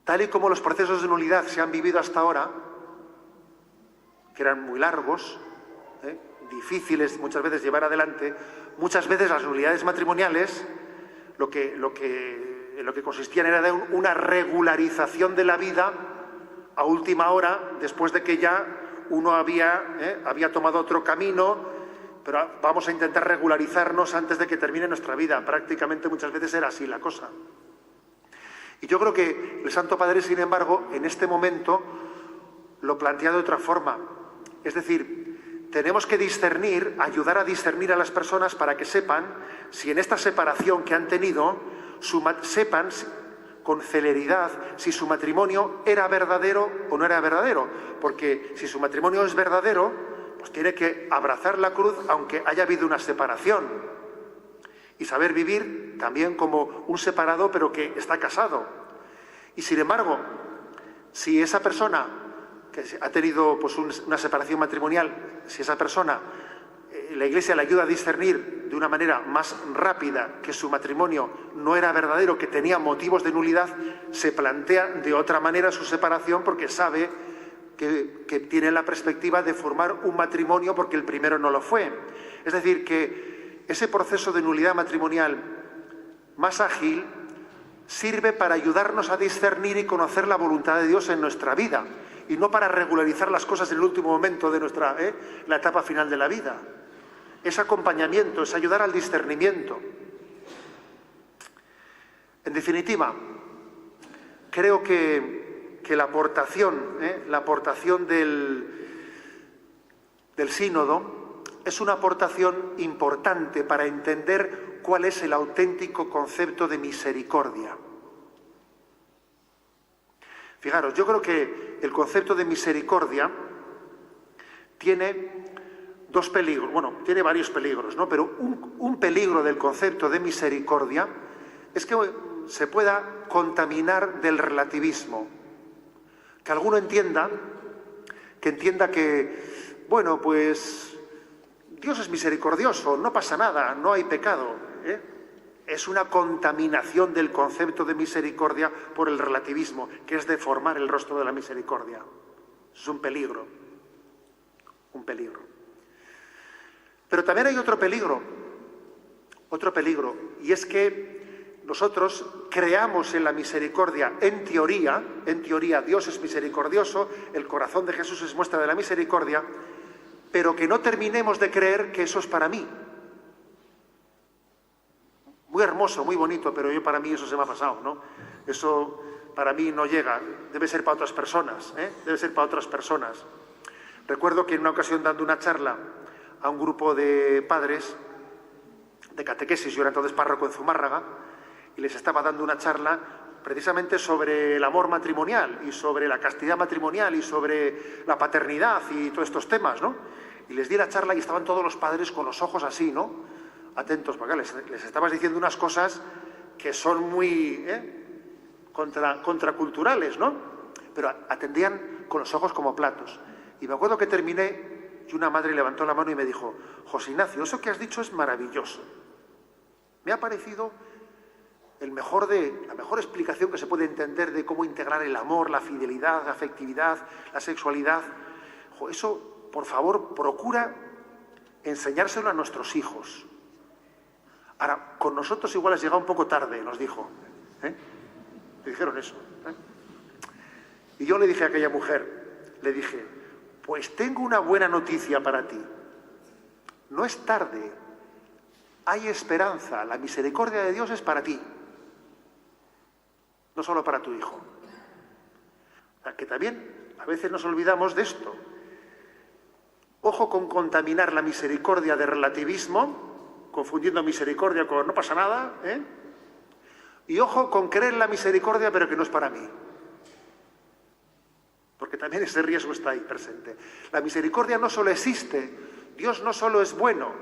Tal y como los procesos de nulidad se han vivido hasta ahora, que eran muy largos, difíciles muchas veces llevar adelante, muchas veces las nulidades matrimoniales lo que consistían era de una regularización de la vida a última hora, después de que ya uno había tomado otro camino, pero vamos a intentar regularizarnos antes de que termine nuestra vida. Prácticamente muchas veces era así la cosa. Y yo creo que el Santo Padre, sin embargo, en este momento lo plantea de otra forma. Es decir, tenemos que discernir, ayudar a discernir a las personas para que sepan si en esta separación que han tenido, sepan con celeridad si su matrimonio era verdadero o no era verdadero. Porque si su matrimonio es verdadero, pues tiene que abrazar la cruz aunque haya habido una separación. Y saber vivir también como un separado pero que está casado. Y sin embargo, si esa persona que ha tenido pues, una separación matrimonial, si esa persona, la Iglesia le ayuda a discernir de una manera más rápida que su matrimonio no era verdadero, que tenía motivos de nulidad, se plantea de otra manera su separación porque sabe que tiene la perspectiva de formar un matrimonio porque el primero no lo fue. Es decir, que ese proceso de nulidad matrimonial más ágil sirve para ayudarnos a discernir y conocer la voluntad de Dios en nuestra vida, y no para regularizar las cosas en el último momento de la etapa final de la vida. Es acompañamiento, es ayudar al discernimiento. En definitiva, creo que la aportación del sínodo es una aportación importante para entender cuál es el auténtico concepto de misericordia. Fijaros, yo creo que el concepto de misericordia tiene dos peligros, bueno, tiene varios peligros, ¿no? Pero un peligro del concepto de misericordia es que se pueda contaminar del relativismo. Que alguno entienda que, bueno, pues Dios es misericordioso, no pasa nada, no hay pecado, ¿eh? Es una contaminación del concepto de misericordia por el relativismo, que es deformar el rostro de la misericordia. Es un peligro, Pero también hay otro peligro, y es que nosotros creamos en la misericordia, en teoría Dios es misericordioso, el corazón de Jesús es muestra de la misericordia, pero que no terminemos de creer que eso es para mí. Muy hermoso, muy bonito, pero para mí eso se me ha pasado, ¿no? Eso para mí no llega, debe ser para otras personas, debe ser para otras personas. Recuerdo que en una ocasión, dando una charla a un grupo de padres de catequesis, yo era entonces párroco en Zumárraga, y les estaba dando una charla precisamente sobre el amor matrimonial y sobre la castidad matrimonial y sobre la paternidad y todos estos temas, ¿no? Y les di la charla y estaban todos los padres con los ojos así, ¿no? Atentos, porque les estabas diciendo unas cosas que son muy contraculturales, ¿no? Pero atendían con los ojos como platos. Y me acuerdo que terminé y una madre levantó la mano y me dijo: José Ignacio, eso que has dicho es maravilloso. Me ha parecido la mejor explicación que se puede entender de cómo integrar el amor, la fidelidad, la afectividad, la sexualidad. Eso, por favor, procura enseñárselo a nuestros hijos. Ahora, con nosotros igual has llegado un poco tarde, nos dijo. Me dijeron eso. Y yo le dije a aquella mujer, pues tengo una buena noticia para ti. No es tarde, hay esperanza, la misericordia de Dios es para ti, no solo para tu hijo. O sea, que también a veces nos olvidamos de esto. Ojo con contaminar la misericordia de relativismo, confundiendo misericordia con no pasa nada, y ojo con creer en la misericordia pero que no es para mí. Porque también ese riesgo está ahí presente. La misericordia no solo existe, Dios no solo es bueno,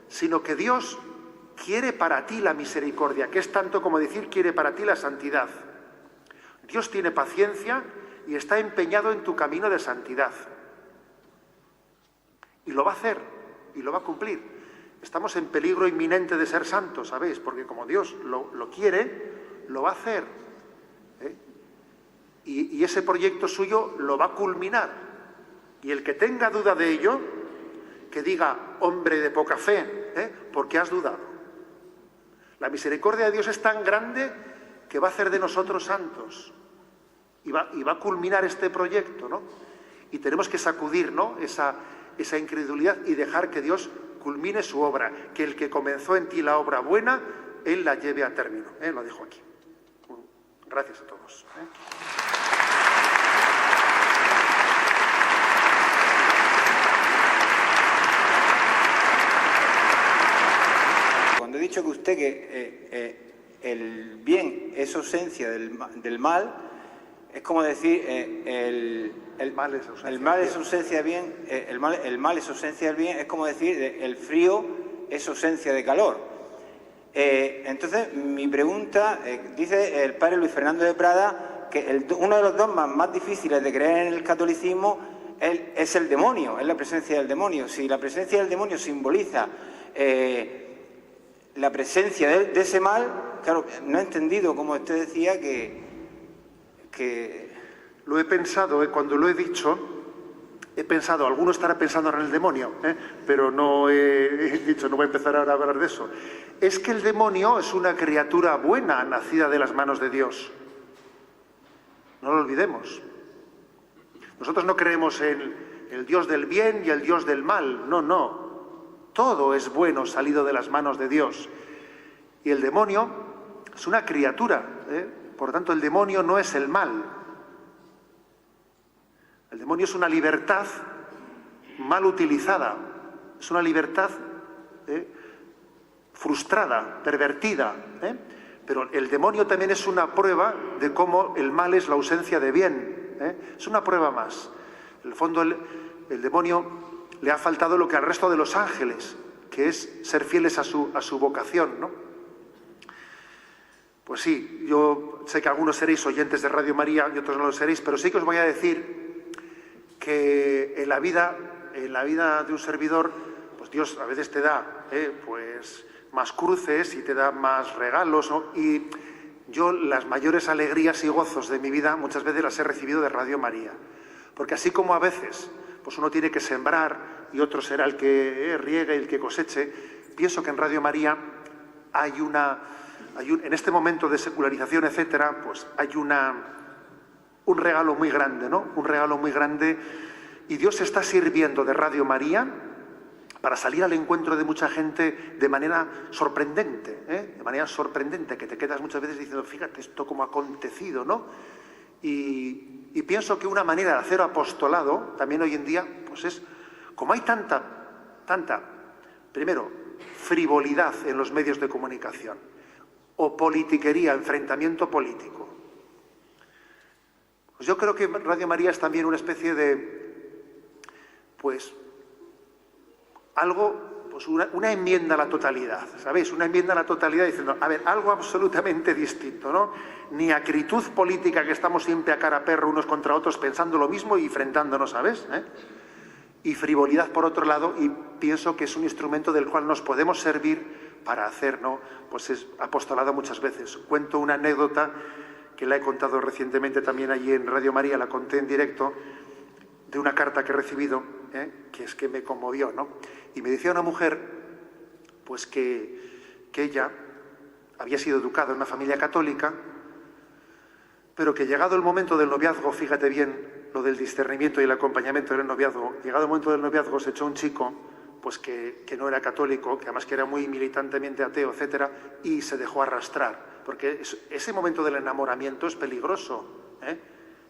sino que Dios quiere para ti la misericordia, que es tanto como decir quiere para ti la santidad. Dios tiene paciencia y está empeñado en tu camino de santidad. Y lo va a hacer, y lo va a cumplir. Estamos en peligro inminente de ser santos, ¿sabéis? Porque como Dios lo quiere, lo va a hacer. Y ese proyecto suyo lo va a culminar. Y el que tenga duda de ello, que diga, hombre de poca fe, ¿por qué has dudado? La misericordia de Dios es tan grande que va a hacer de nosotros santos. Y va a culminar este proyecto, ¿no? Y tenemos que sacudir, ¿no?, esa incredulidad y dejar que Dios culmine su obra, que el que comenzó en ti la obra buena, Él la lleve a término. Lo dejo aquí. Gracias a todos. Cuando he dicho que usted que el bien es ausencia del mal, es como decir el mal es ausencia del bien, el mal es ausencia del bien, es como decir el frío es ausencia de calor. Entonces, mi pregunta, dice el padre Luis Fernando de Prada que uno de los dogmas más difíciles de creer en el catolicismo es el demonio, es la presencia del demonio. Si la presencia del demonio simboliza la presencia de ese mal, claro, no he entendido, como usted decía, que... Lo he pensado, cuando lo he dicho, he pensado, alguno estará pensando en el demonio, pero no he dicho, no voy a empezar ahora a hablar de eso. Es que el demonio es una criatura buena, nacida de las manos de Dios. No lo olvidemos. Nosotros no creemos en el Dios del bien y el Dios del mal. No, no. Todo es bueno salido de las manos de Dios. Y el demonio es una criatura. Por lo tanto, el demonio no es el mal. El demonio es una libertad mal utilizada. Es una libertad frustrada, pervertida. Pero el demonio también es una prueba de cómo el mal es la ausencia de bien. Es una prueba más. En el fondo, el demonio le ha faltado lo que al resto de los ángeles, que es ser fieles a su vocación, ¿no? Pues sí, yo sé que algunos seréis oyentes de Radio María y otros no lo seréis, pero sí que os voy a decir que en la vida de un servidor, pues Dios a veces te da pues más cruces y te da más regalos, ¿no? Y yo las mayores alegrías y gozos de mi vida muchas veces las he recibido de Radio María. Porque así como a veces pues uno tiene que sembrar y otro será el que riegue y el que coseche, pienso que en Radio María en este momento de secularización, etcétera, pues hay un regalo muy grande, ¿no? Un regalo muy grande. Y Dios está sirviendo de Radio María para salir al encuentro de mucha gente de manera sorprendente, de manera sorprendente, que te quedas muchas veces diciendo, fíjate esto cómo ha acontecido, ¿no? Y pienso que una manera de hacer apostolado, también hoy en día, pues es, como hay tanta, primero, frivolidad en los medios de comunicación, o politiquería, enfrentamiento político. Pues yo creo que Radio María es también una especie de, pues, algo, pues una enmienda a la totalidad, ¿sabéis? Una enmienda a la totalidad diciendo, a ver, algo absolutamente distinto, ¿no? Ni acritud política que estamos siempre a cara a perro unos contra otros pensando lo mismo y enfrentándonos, ¿sabes? Y frivolidad por otro lado, y pienso que es un instrumento del cual nos podemos servir para hacer, ¿no? Pues es apostolado muchas veces. Cuento una anécdota que la he contado recientemente también allí en Radio María, la conté en directo, de una carta que he recibido, que es que me conmovió, ¿no? Y me decía una mujer, pues que ella había sido educada en una familia católica, pero que llegado el momento del noviazgo, fíjate bien lo del discernimiento y el acompañamiento del noviazgo, llegado el momento del noviazgo se echó un chico, pues que no era católico, que además que era muy militantemente ateo, etcétera, y se dejó arrastrar, porque ese momento del enamoramiento es peligroso,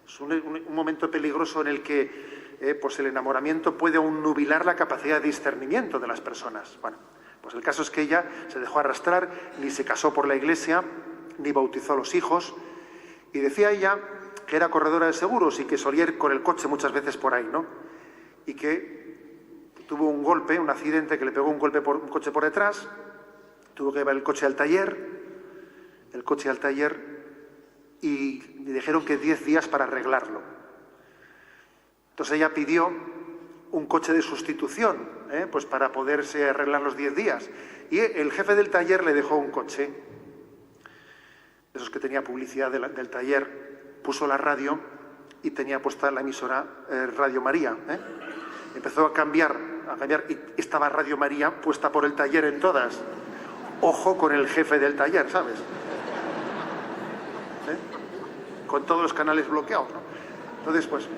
Es un momento peligroso en el que pues el enamoramiento puede nubilar la capacidad de discernimiento de las personas. Bueno, pues el caso es que ella se dejó arrastrar, ni se casó por la iglesia, ni bautizó a los hijos, y decía ella que era corredora de seguros y que solía ir con el coche muchas veces por ahí, ¿no? Y que tuvo un golpe, un accidente, que le pegó un coche por detrás, tuvo que llevar el coche al taller, y le dijeron que 10 días para arreglarlo. Entonces ella pidió un coche de sustitución, pues para poderse arreglar los 10 días. Y el jefe del taller le dejó un coche, esos que tenía publicidad del taller, puso la radio y tenía puesta la emisora Radio María. Empezó a cambiar, y estaba Radio María puesta por el taller en todas. Ojo con el jefe del taller, ¿sabes? Con todos los canales bloqueados, ¿no? Entonces, pues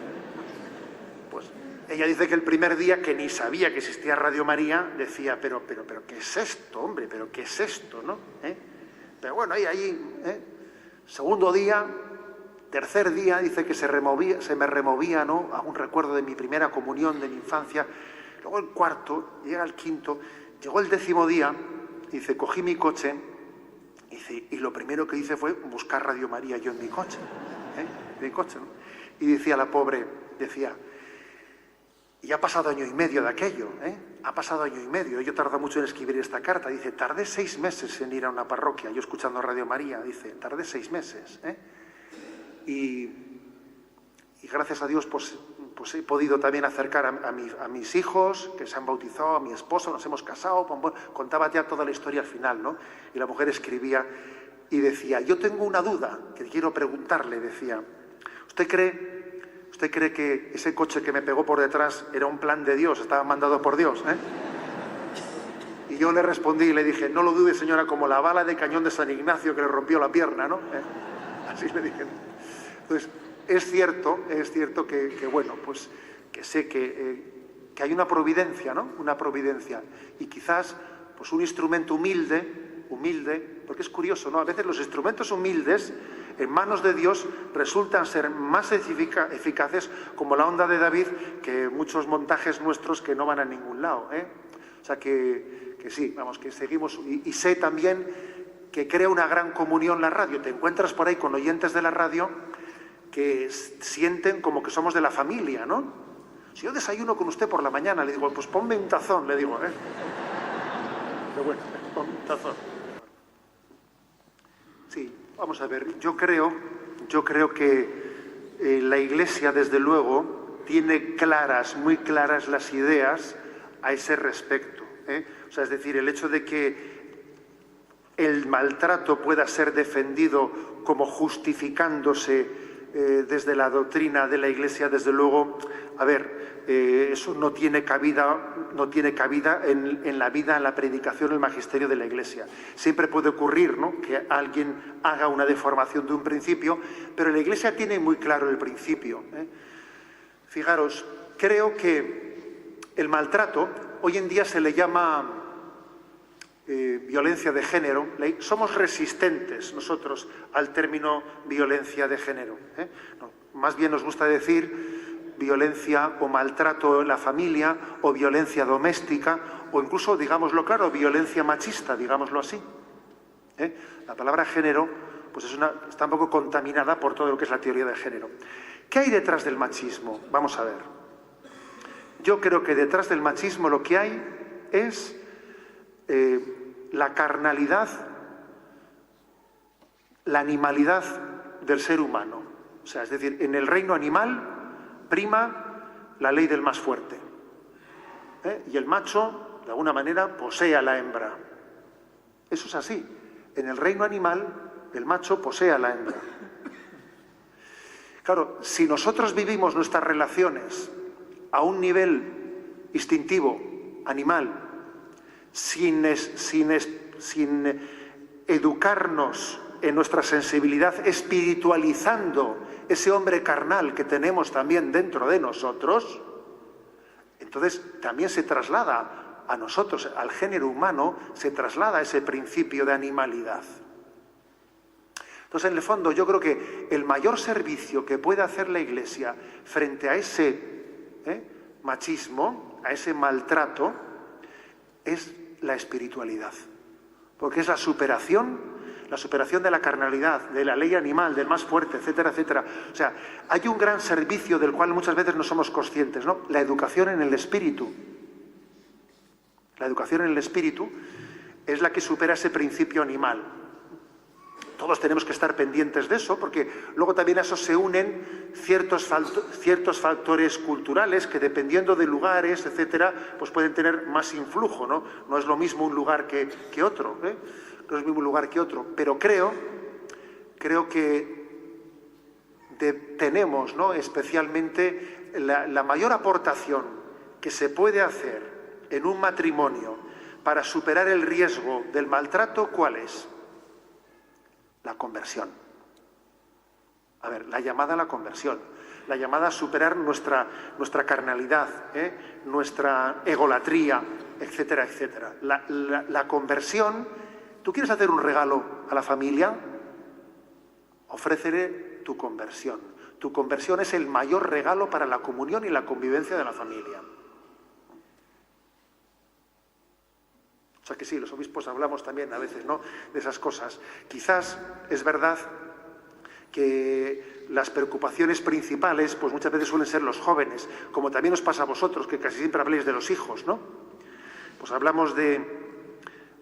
ella dice que el primer día, que ni sabía que existía Radio María, decía, pero ¿qué es esto, hombre? ¿Pero qué es esto, no? Pero bueno, ahí, segundo día, tercer día, dice que se me removía, ¿no? A un recuerdo de mi primera comunión, de mi infancia. Luego el cuarto, llega el quinto, llegó el 10º día, dice, cogí mi coche, y lo primero que hice fue buscar Radio María yo en mi coche, ¿no? Y decía la pobre, y ha pasado año y medio de aquello, ha pasado año y medio, yo tardé mucho en escribir esta carta, dice, tardé 6 meses en ir a una parroquia, yo escuchando Radio María, dice, tardé 6 meses, y gracias a Dios pues he podido también acercar a mis hijos, que se han bautizado, a mi esposo, nos hemos casado, contaba ya toda la historia al final, ¿no? Y la mujer escribía y decía, yo tengo una duda que quiero preguntarle, decía, ¿usted ¿Usted cree que ese coche que me pegó por detrás era un plan de Dios, estaba mandado por Dios? Y yo le respondí y le dije, no lo dude, señora, como la bala de cañón de San Ignacio que le rompió la pierna, ¿no? Así le dije. Entonces, es cierto que bueno, pues que sé que hay una providencia, ¿no? Una providencia. Y quizás, pues un instrumento humilde, porque es curioso, ¿no? A veces los instrumentos humildes en manos de Dios resultan ser más eficaces, como la onda de David, que muchos montajes nuestros que no van a ningún lado, O sea que sí, vamos, que seguimos. Y sé también que crea una gran comunión la radio. Te encuentras por ahí con oyentes de la radio que sienten como que somos de la familia, ¿no? Si yo desayuno con usted por la mañana, le digo, pues ponme un tazón, le digo, Pero bueno, ponme un tazón. Sí, vamos a ver, yo creo que la Iglesia, desde luego, tiene muy claras las ideas a ese respecto. O sea, es decir, el hecho de que el maltrato pueda ser defendido como justificándose desde la doctrina de la Iglesia, desde luego, a ver, eso no tiene cabida en la vida, en la predicación, en el magisterio de la Iglesia. Siempre puede ocurrir, ¿no?, que alguien haga una deformación de un principio, pero la Iglesia tiene muy claro el principio. Fijaros, creo que el maltrato hoy en día se le llama violencia de género. Somos resistentes nosotros al término violencia de género. No, más bien nos gusta decir violencia o maltrato en la familia, o violencia doméstica, o incluso, digámoslo claro, violencia machista, digámoslo así. La palabra género pues está un poco contaminada por todo lo que es la teoría de género. ¿Qué hay detrás del machismo? Vamos a ver. Yo creo que detrás del machismo lo que hay es la carnalidad, la animalidad del ser humano. O sea, es decir, en el reino animal prima la ley del más fuerte. Y el macho, de alguna manera, posee a la hembra. Eso es así. En el reino animal, el macho posee a la hembra. Claro, si nosotros vivimos nuestras relaciones a un nivel instintivo, animal, sin educarnos en nuestra sensibilidad, espiritualizando ese hombre carnal que tenemos también dentro de nosotros, entonces también se traslada a nosotros, al género humano, se traslada ese principio de animalidad. Entonces, en el fondo, yo creo que el mayor servicio que puede hacer la Iglesia frente a ese machismo, a ese maltrato, es la espiritualidad. Porque es la superación de la carnalidad, de la ley animal, del más fuerte, etcétera, etcétera. O sea, hay un gran servicio del cual muchas veces no somos conscientes, ¿no? La educación en el espíritu. La educación en el espíritu es la que supera ese principio animal. Todos tenemos que estar pendientes de eso, porque luego también a eso se unen ciertos factores culturales que, dependiendo de lugares, etcétera, pues pueden tener más influjo, ¿no? No es lo mismo un lugar que otro, No es el mismo lugar que otro. Pero creo que tenemos, ¿no?, especialmente la mayor aportación que se puede hacer en un matrimonio para superar el riesgo del maltrato, ¿cuál es? La conversión. A ver, la llamada a la conversión, la llamada a superar nuestra carnalidad, nuestra egolatría, etcétera, etcétera. La conversión. ¿Tú quieres hacer un regalo a la familia? Ofrécele tu conversión. Tu conversión es el mayor regalo para la comunión y la convivencia de la familia. O sea que sí, los obispos hablamos también a veces, ¿no?, de esas cosas. Quizás es verdad que las preocupaciones principales, pues muchas veces suelen ser los jóvenes, como también os pasa a vosotros, que casi siempre habléis de los hijos, ¿no? Pues hablamos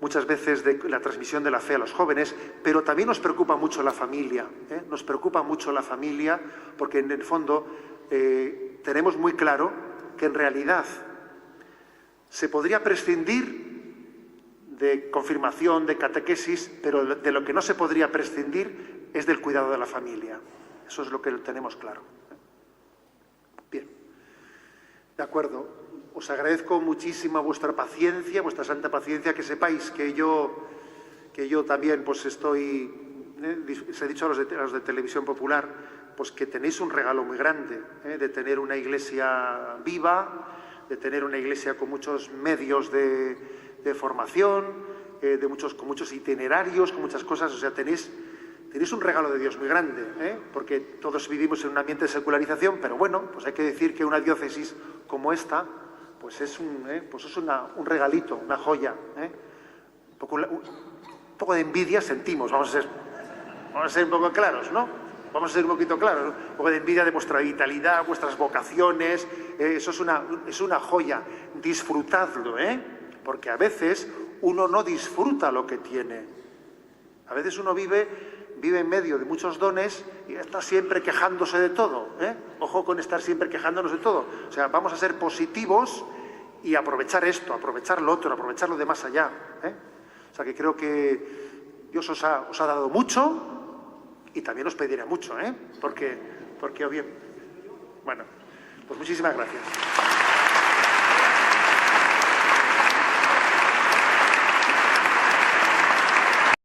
muchas veces de la transmisión de la fe a los jóvenes, pero también nos preocupa mucho la familia, Nos preocupa mucho la familia, porque en el fondo tenemos muy claro que en realidad se podría prescindir de confirmación, de catequesis, pero de lo que no se podría prescindir es del cuidado de la familia. Eso es lo que tenemos claro. De acuerdo. Os agradezco muchísimo vuestra paciencia, vuestra santa paciencia, que sepáis que yo también pues estoy, os he dicho a los de Televisión Popular, pues que tenéis un regalo muy grande, de tener una iglesia viva, de tener una iglesia con muchos medios de formación, con muchos itinerarios, con muchas cosas. O sea, tenéis un regalo de Dios muy grande, porque todos vivimos en un ambiente de secularización, pero bueno, pues hay que decir que una diócesis como esta pues es un regalito, una joya. Un poco de envidia sentimos, vamos a ser un poco claros, ¿no? Vamos a ser un poquito claros, ¿no? Un poco de envidia de vuestra vitalidad, vuestras vocaciones, eso es una joya. Disfrutadlo, porque a veces uno no disfruta lo que tiene. A veces uno vive en medio de muchos dones y está siempre quejándose de todo. Ojo con estar siempre quejándonos de todo. O sea, vamos a ser positivos y aprovechar esto, aprovechar lo otro, aprovechar lo de más allá. O sea, que creo que Dios os ha dado mucho y también os pedirá mucho, porque bien. Bueno, pues muchísimas gracias.